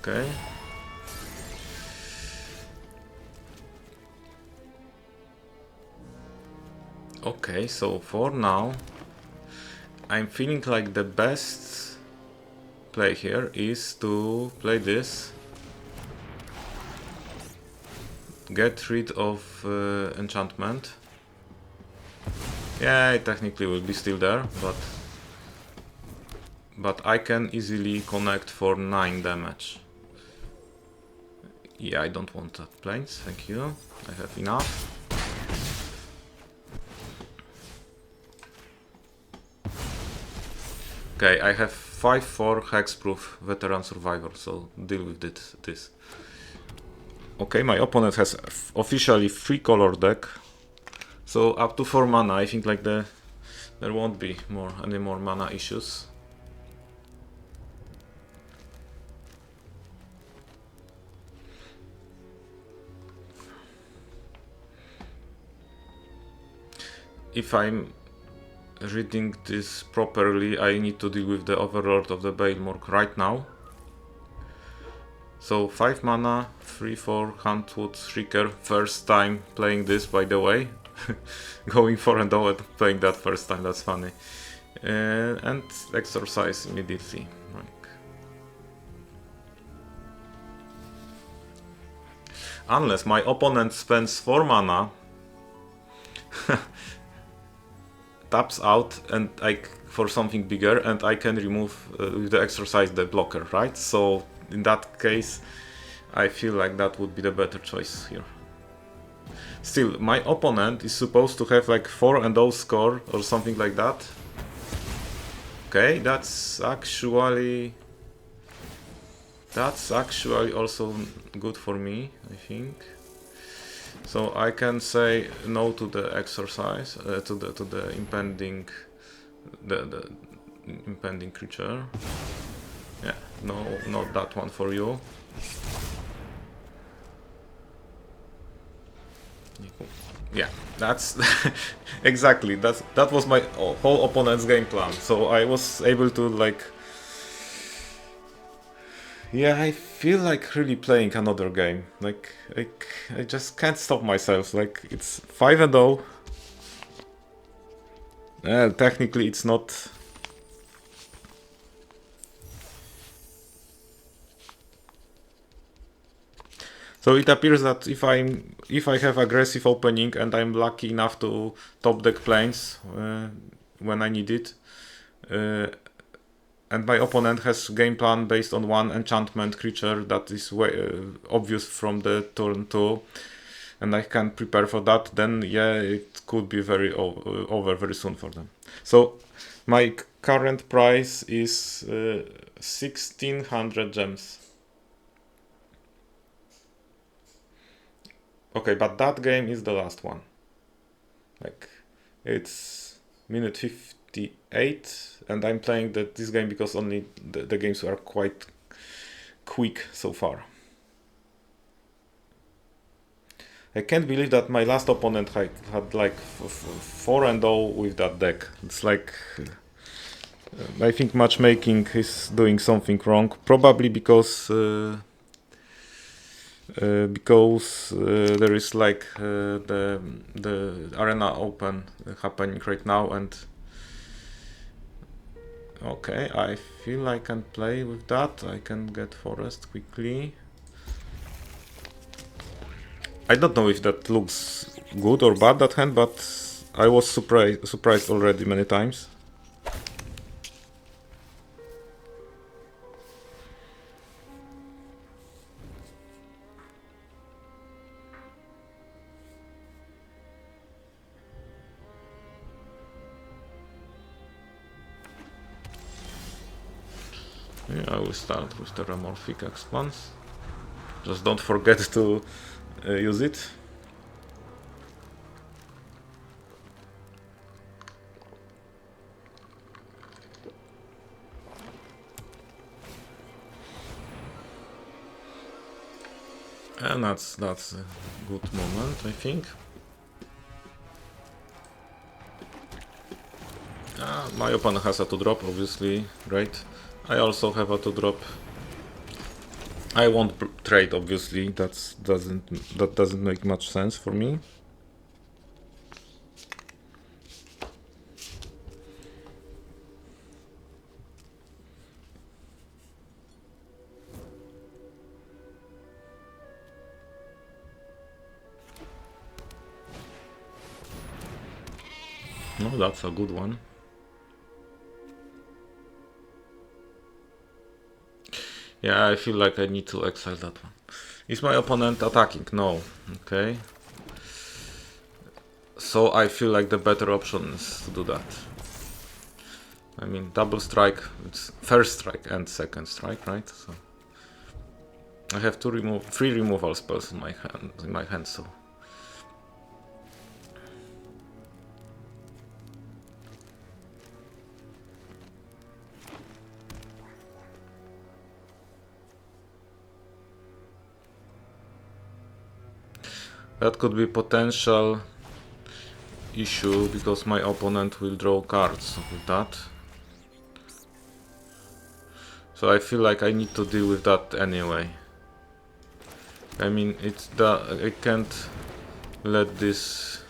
Speaker 1: Okay. Okay, so for now, I'm feeling like the best play here is to play this. Get rid of enchantment. Yeah, it technically will be still there, but I can easily connect for 9 damage. Yeah, I don't want that planes, thank you. I have enough. Okay, I have 5-4 hexproof veteran survivor, so deal with this. Okay, my opponent has officially 3-color deck, so up to 4 mana. I think like there won't be any more mana issues. If I'm reading this properly, I need to deal with the Overlord of the Bailmork right now. So 5 mana, 3-4 Huntwood Shrieker. First time playing this, by the way. Going 4-0 and playing that first time, that's funny. And exorcise immediately. Like. Unless my opponent spends 4 mana, taps out and for something bigger, and I can remove with the exercise the blocker, right? So in that case, I feel like that would be the better choice here. Still, my opponent is supposed to have like 4-0 score or something like that. Okay, that's actually also good for me, I think. So I can say no to the exercise, to the impending, the impending creature. Yeah, no, not that one for you. Yeah, that's exactly that was my whole opponent's game plan. So I was able to like. Yeah, I feel like really playing another game. Like I just can't stop myself. Like it's 5-0. Technically, it's not. So it appears that if I have aggressive opening and I'm lucky enough to top deck planes when I need it, and my opponent has game plan based on one enchantment creature that is obvious from the turn 2, and I can prepare for that, then yeah, it could be very over very soon for them. So my current price is 1600 gems. Okay, but that game is the last one. Like, it's minute 58, and I'm playing this game because only the games are quite quick so far. I can't believe that my last opponent had like 4-0 with that deck. It's like I think matchmaking is doing something wrong. Probably because there is like the arena open happening right now, and okay, I feel I can play with that. I can get forest quickly. I don't know if that looks good or bad, that hand, but I was surprised already many times. Yeah, I will start with Terramorphic Expanse. Just don't forget to use it. And that's a good moment, I think. My opponent has a 2-drop, obviously, right? I also have a 2-drop. I won't trade, obviously. That doesn't make much sense for me. No, that's a good one. Yeah, I feel like I need to exile that one. Is my opponent attacking? No. Okay. So I feel like the better option is to do that. I mean, double strike, it's first strike and second strike, right? So I have three removal spells in my hand, so that could be potential issue because my opponent will draw cards with that. So I feel like I need to deal with that anyway. I mean, I can't let this.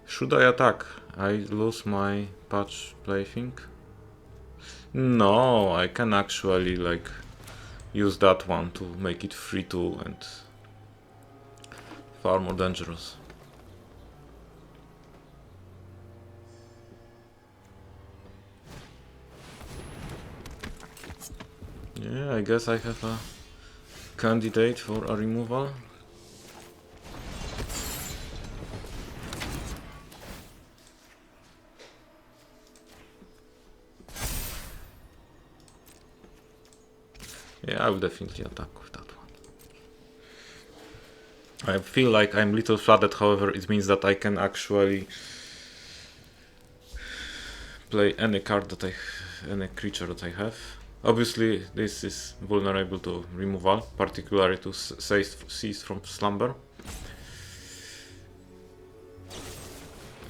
Speaker 1: Should I attack? I lose my patch plaything? No, I can actually like use that one to make it 3-2 and far more dangerous. Yeah, I guess I have a candidate for a removal. Yeah, I will definitely attack with that one. I feel like I'm little flooded, however, it means that I can actually play any creature that I have. Obviously, this is vulnerable to removal, particularly to Cease from Slumber.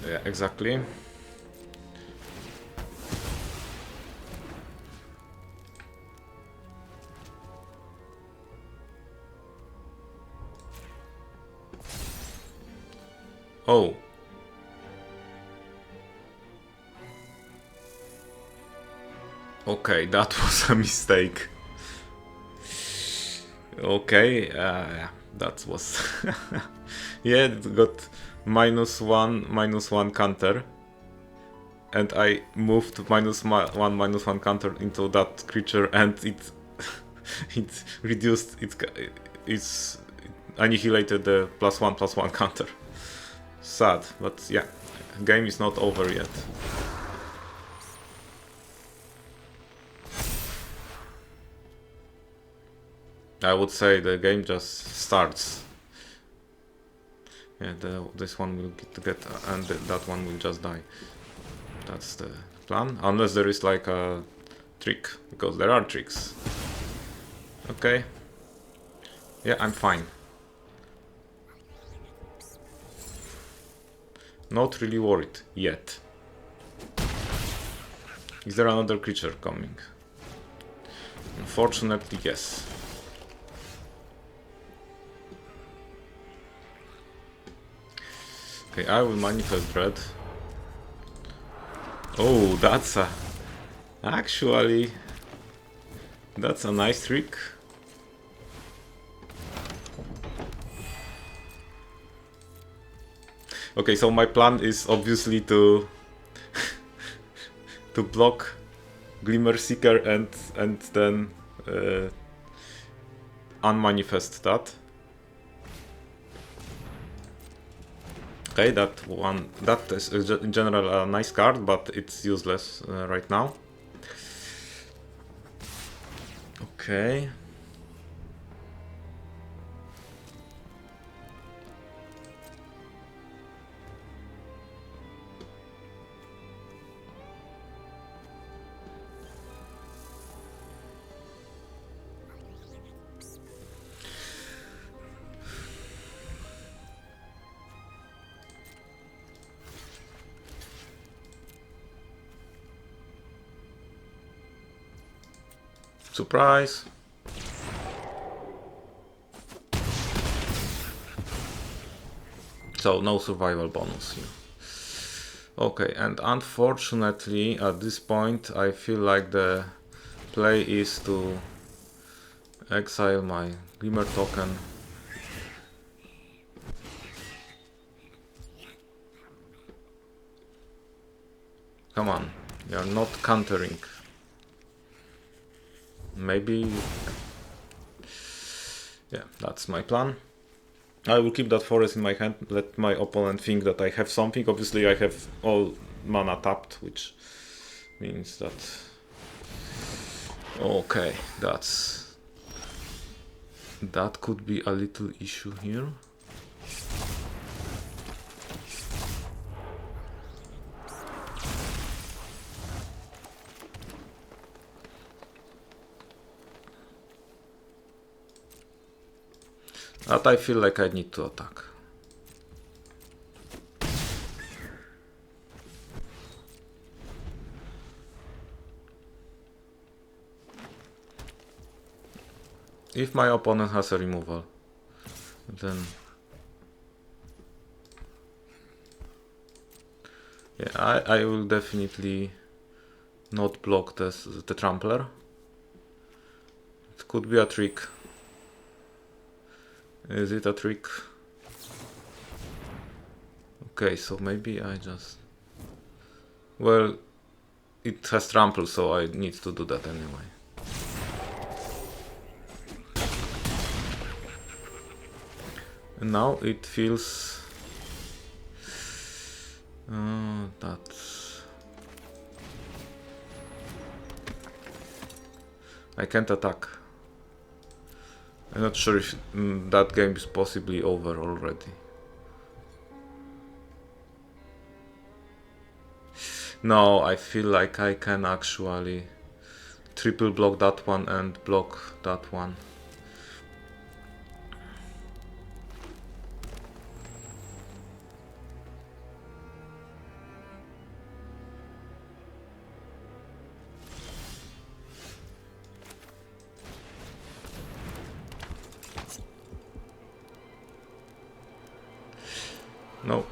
Speaker 1: Yeah, exactly. Oh. Okay, that was a mistake. Okay, yeah, that was... yeah, it got -1/-1 counter. And I moved -1/-1 counter into that creature and it... it reduced... It's annihilated the +1/+1 counter. Sad, but yeah, game is not over yet. I would say the game just starts. Yeah, this one will get and that one will just die. That's the plan, unless there is like a trick, because there are tricks. Okay. Yeah, I'm fine. Not really worried yet. Is there another creature coming? Unfortunately, yes. Okay, I will manifest Dread. Oh, actually, that's a nice trick. Okay, so my plan is obviously to to block Glimmer Seeker and then unmanifest that. Okay, that is in general a nice card, but it's useless right now. Okay. Surprise! So no survival bonus here. Okay, and unfortunately at this point I feel like the play is to exile my Glimmer token. Come on, you're not countering. maybe... Yeah, that's my plan. I will keep that forest in my hand, let my opponent think that I have something. Obviously I have all mana tapped, which means that... Okay, that could be a little issue here. But I feel like I need to attack. If my opponent has a removal, then... Yeah, I will definitely not block the Trampler. It could be a trick. Is it a trick? Okay, so maybe I just... Well, it has trample, so I need to do that anyway. And now it feels... that's... I can't attack. I'm not sure if that game is possibly over already. No, I feel like I can actually triple block that one and block that one. No.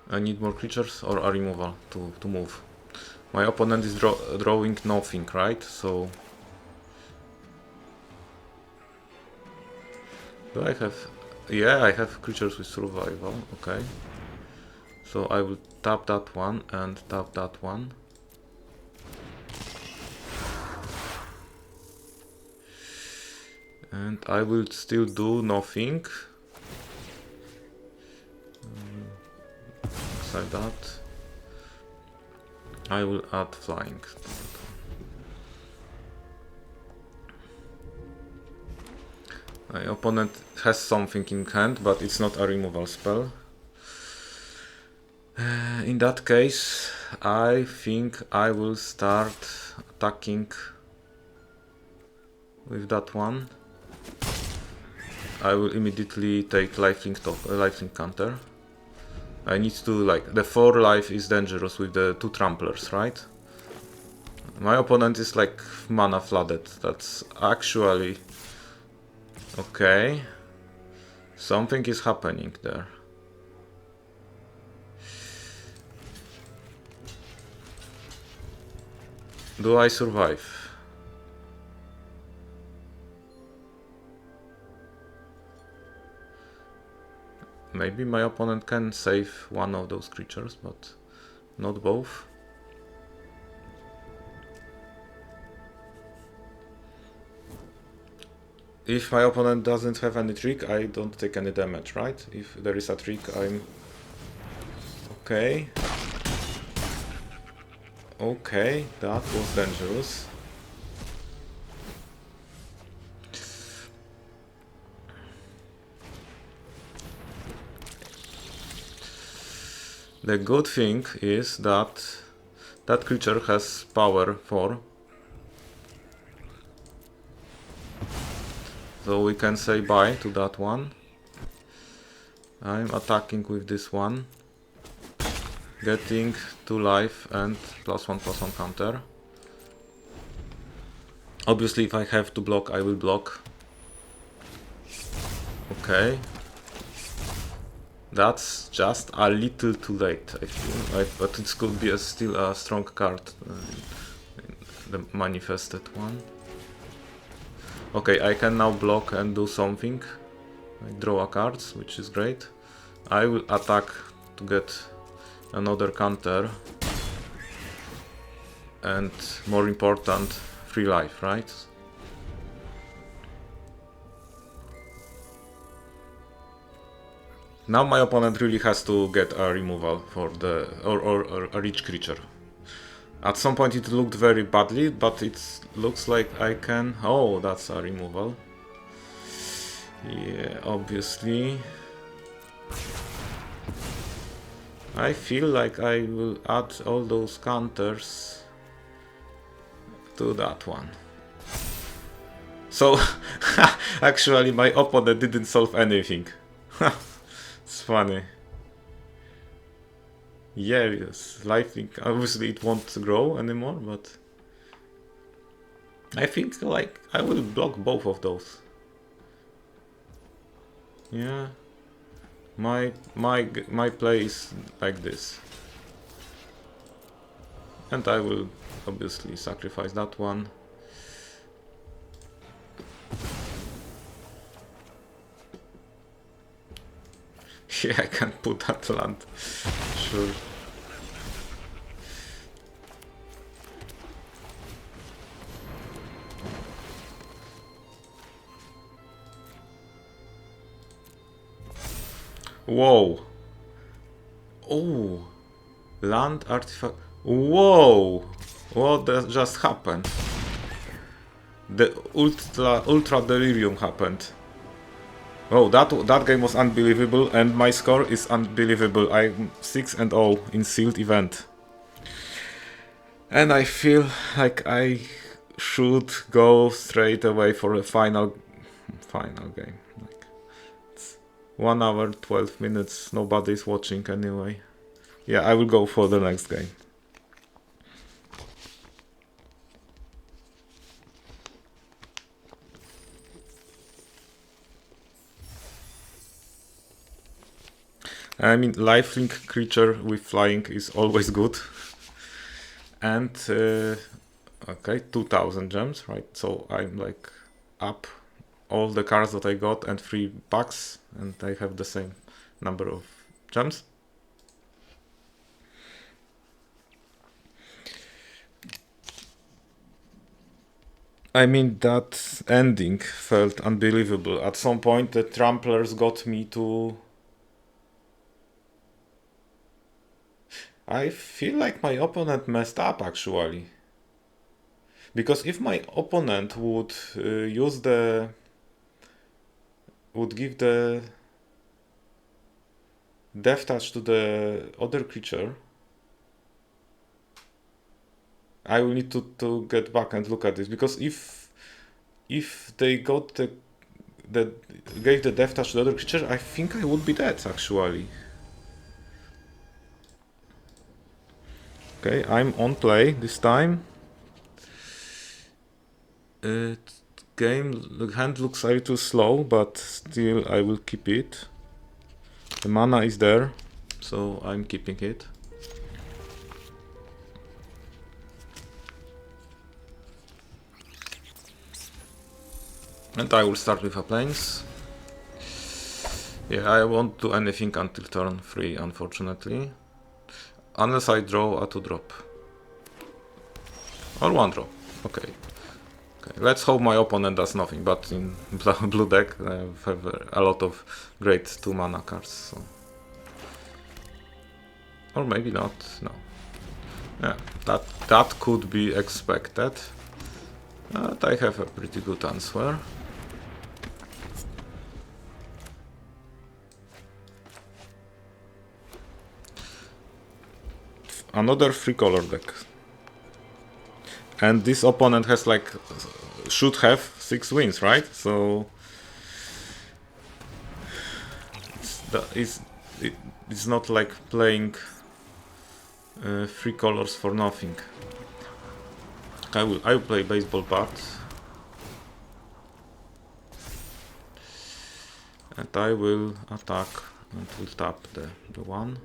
Speaker 1: I need more creatures or a removal to move. My opponent is drawing nothing, right? So... Do I have... Yeah, I have creatures with survival, okay. So I will tap that one and tap that one. And I will still do nothing. Like that. I will add flying. My opponent has something in hand, but it's not a removal spell. In that case, I think I will start attacking with that one. I will immediately take lifelink counter. I need to, like, the 4 life is dangerous with the 2 tramplers, right? My opponent is like mana flooded. That's actually okay. Something is happening there. Do I survive? Maybe my opponent can save one of those creatures, but not both. If my opponent doesn't have any trick, I don't take any damage, right? If there is a trick, I'm... Okay. Okay, that was dangerous. The good thing is that that creature has power 4. So we can say bye to that one. I'm attacking with this one. Getting 2 life and +1/+1 counter. Obviously if I have to block, I will block. Okay. That's just a little too late, I feel, but it could be still a strong card, the manifested one. Okay, I can now block and do something. I draw a card, which is great. I will attack to get another counter. and more important, free life, right? Now my opponent really has to get a removal for the or a rich creature. At some point it looked very badly, but it looks like I can... Oh, that's a removal. Yeah, obviously. I feel like I will add all those counters to that one. So, actually my opponent didn't solve anything. It's funny. Yeah, yes, lifelink, obviously it won't grow anymore, but I think like I will block both of those. Yeah, my play is like this, and I will obviously sacrifice that one. Yeah, I can put that land, sure. Whoa. Oh, land artifact. Whoa, what just happened? The ultra delirium happened. Oh, that game was unbelievable, and my score is unbelievable. I'm 6-0 in sealed event, and I feel like I should go straight away for a final game. Like, it's 1 hour 12 minutes. Nobody's watching anyway. Yeah, I will go for the next game. I mean, lifelink creature with flying is always good. And okay, 2000 gems, right? So I'm like up all the cards that I got and 3 packs, and I have the same number of gems. I mean, that ending felt unbelievable. At some point the tramplers got me to... I feel like my opponent messed up actually. Because if my opponent would use the... would give the death touch to the other creature, I will need to get back and look at this, because if they got gave the death touch to the other creature, I think I would be dead actually. Okay, I'm on play this time. The hand looks a little slow, but still I will keep it. The mana is there, so I'm keeping it. And I will start with a plains. Yeah, I won't do anything until turn 3, unfortunately. Unless I draw a 2-drop. Or 1-drop. Okay. Let's hope my opponent does nothing, but in blue deck I have a lot of great 2 mana cards. So. Or maybe not, no. Yeah, that could be expected. But I have a pretty good answer. Another 3-color deck. And this opponent has like... should have 6 wins, right? So... It's not like playing 3 colors for nothing. I will play baseball bat. And I will attack and will tap the one.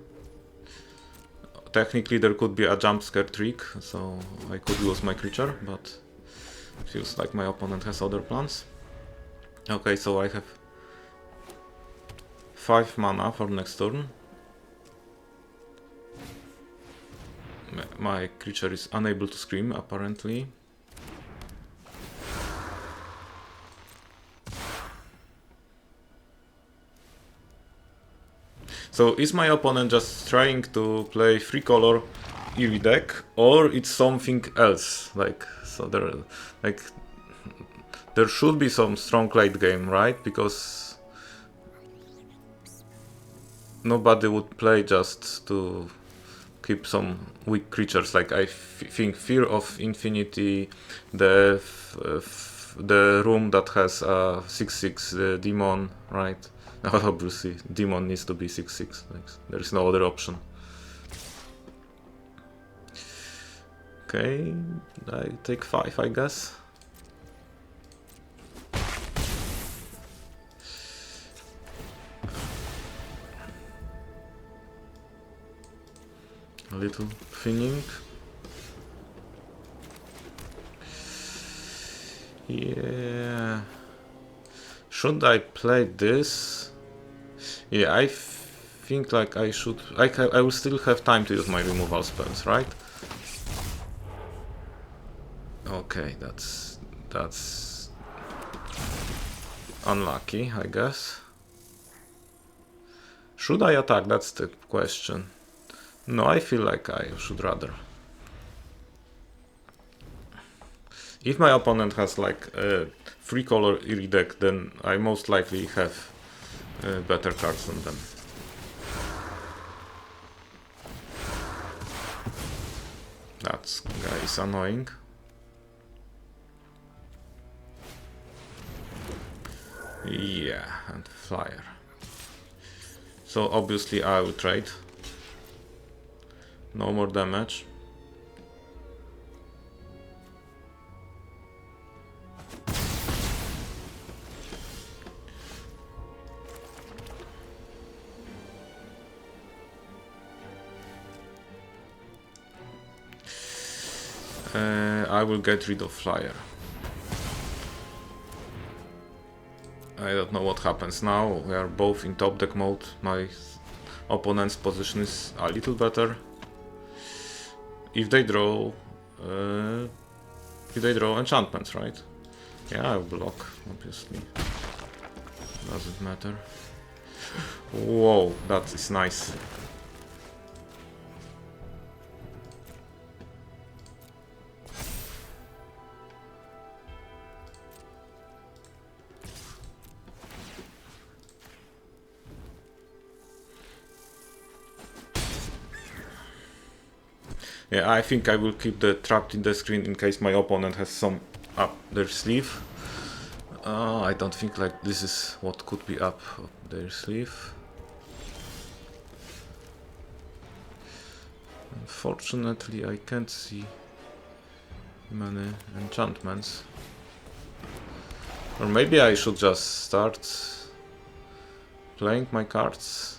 Speaker 1: Technically there could be a jump scare trick, so I could lose my creature, but it feels like my opponent has other plans. Okay, so I have 5 mana for next turn. my creature is unable to scream, apparently. So is my opponent just trying to play 3-color Eerie deck, or it's something else? Like, so there should be some strong late game, right? Because nobody would play just to keep some weak creatures. Like I think Fear of Infinity, the room that has a 6/6 demon, right? Obviously, demon needs to be 6/6. Like, there is no other option. Okay, I take 5, I guess. A little thinning. Yeah. Should I play this? Yeah, I think like I should. I will still have time to use my removal spells, right? Okay, that's unlucky, I guess. Should I attack? That's the question. No, I feel like I should rather. If my opponent has like a 3-color Eerie deck, then I most likely have better cards than them. That guy is annoying. Yeah, and flyer. So obviously I will trade. No more damage. I will get rid of flyer. I don't know what happens now. We are both in top deck mode. My opponent's position is a little better. If they draw enchantments, right? Yeah, I'll block, obviously. Doesn't matter. Whoa, that is nice. Yeah, I think I will keep the trapped in the screen in case my opponent has some up their sleeve. I don't think like this is what could be up their sleeve. Unfortunately, I can't see many enchantments. Or maybe I should just start playing my cards.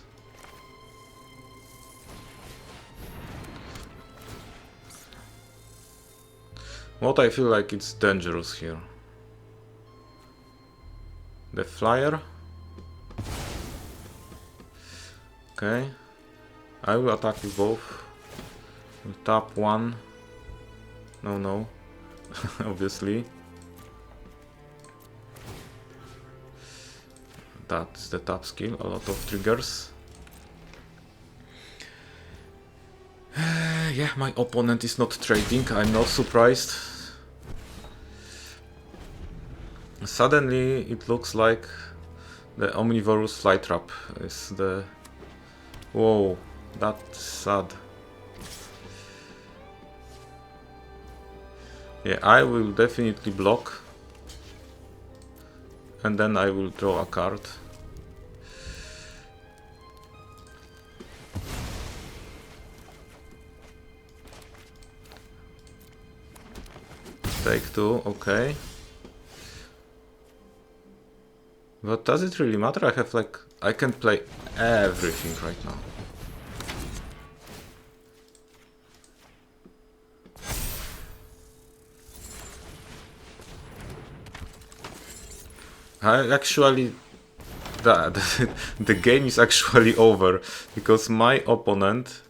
Speaker 1: What I feel like it's dangerous here. The flyer. Okay. I will attack you both. We'll tap one. No. Obviously. That's the tap skill. A lot of triggers. Yeah, my opponent is not trading. I'm not surprised. Suddenly it looks like the Omnivorous Flytrap is the... Whoa, that's sad. Yeah, I will definitely block. And then I will draw a card. Take 2, okay. But does it really matter? I have like... I can play everything right now. I actually... the game is actually over, because my opponent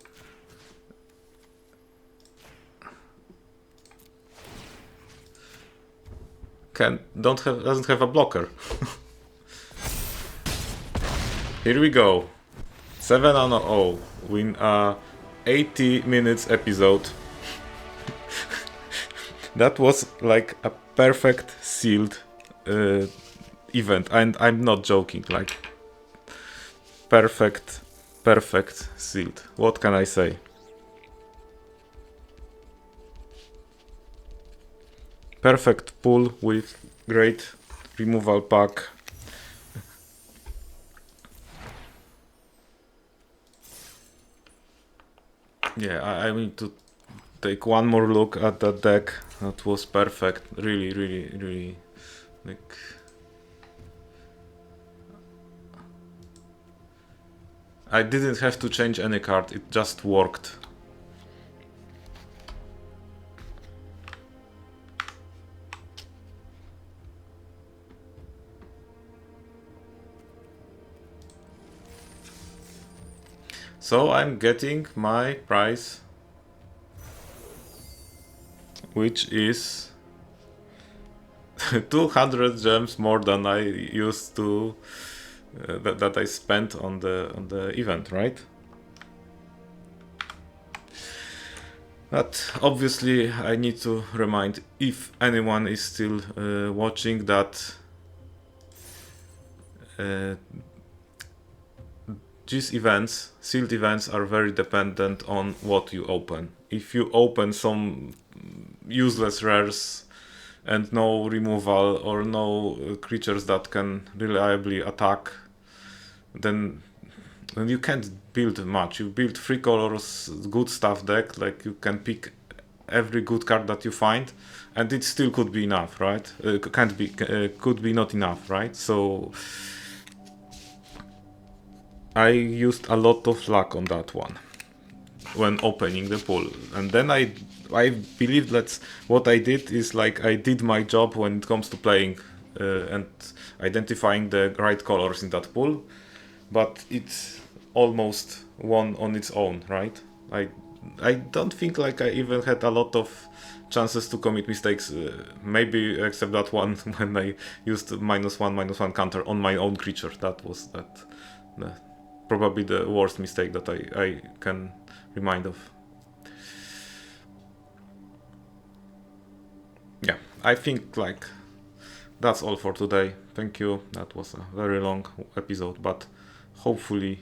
Speaker 1: doesn't have a blocker. Here we go. 7-0 win a 80 minutes episode. That was like a perfect sealed event, and I'm not joking. Like perfect sealed. What can I say? Perfect pull with great removal pack. Yeah, I need to take one more look at that deck. That was perfect. Really like. I didn't have to change any card, it just worked. So I'm getting my price, which is 200 gems more than I used to that I spent on the event, right? But obviously I need to remind, if anyone is still watching, that these events, sealed events, are very dependent on what you open. If you open some useless rares and no removal or no creatures that can reliably attack, then you can't build much. You build 3 colors, good stuff deck, like you can pick every good card that you find, and it still could be enough, right? Could be not enough, right? So I used a lot of luck on that one when opening the pool, and then I believe that's what I did is like I did my job when it comes to playing and identifying the right colors in that pool, but it's almost won on its own, right? I don't think like I even had a lot of chances to commit mistakes, maybe except that one when I used -1/-1 counter on my own creature. That was probably the worst mistake that I can remind of. Yeah, I think like that's all for today. Thank you. That was a very long episode, but hopefully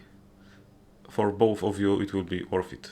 Speaker 1: for both of you it will be worth it.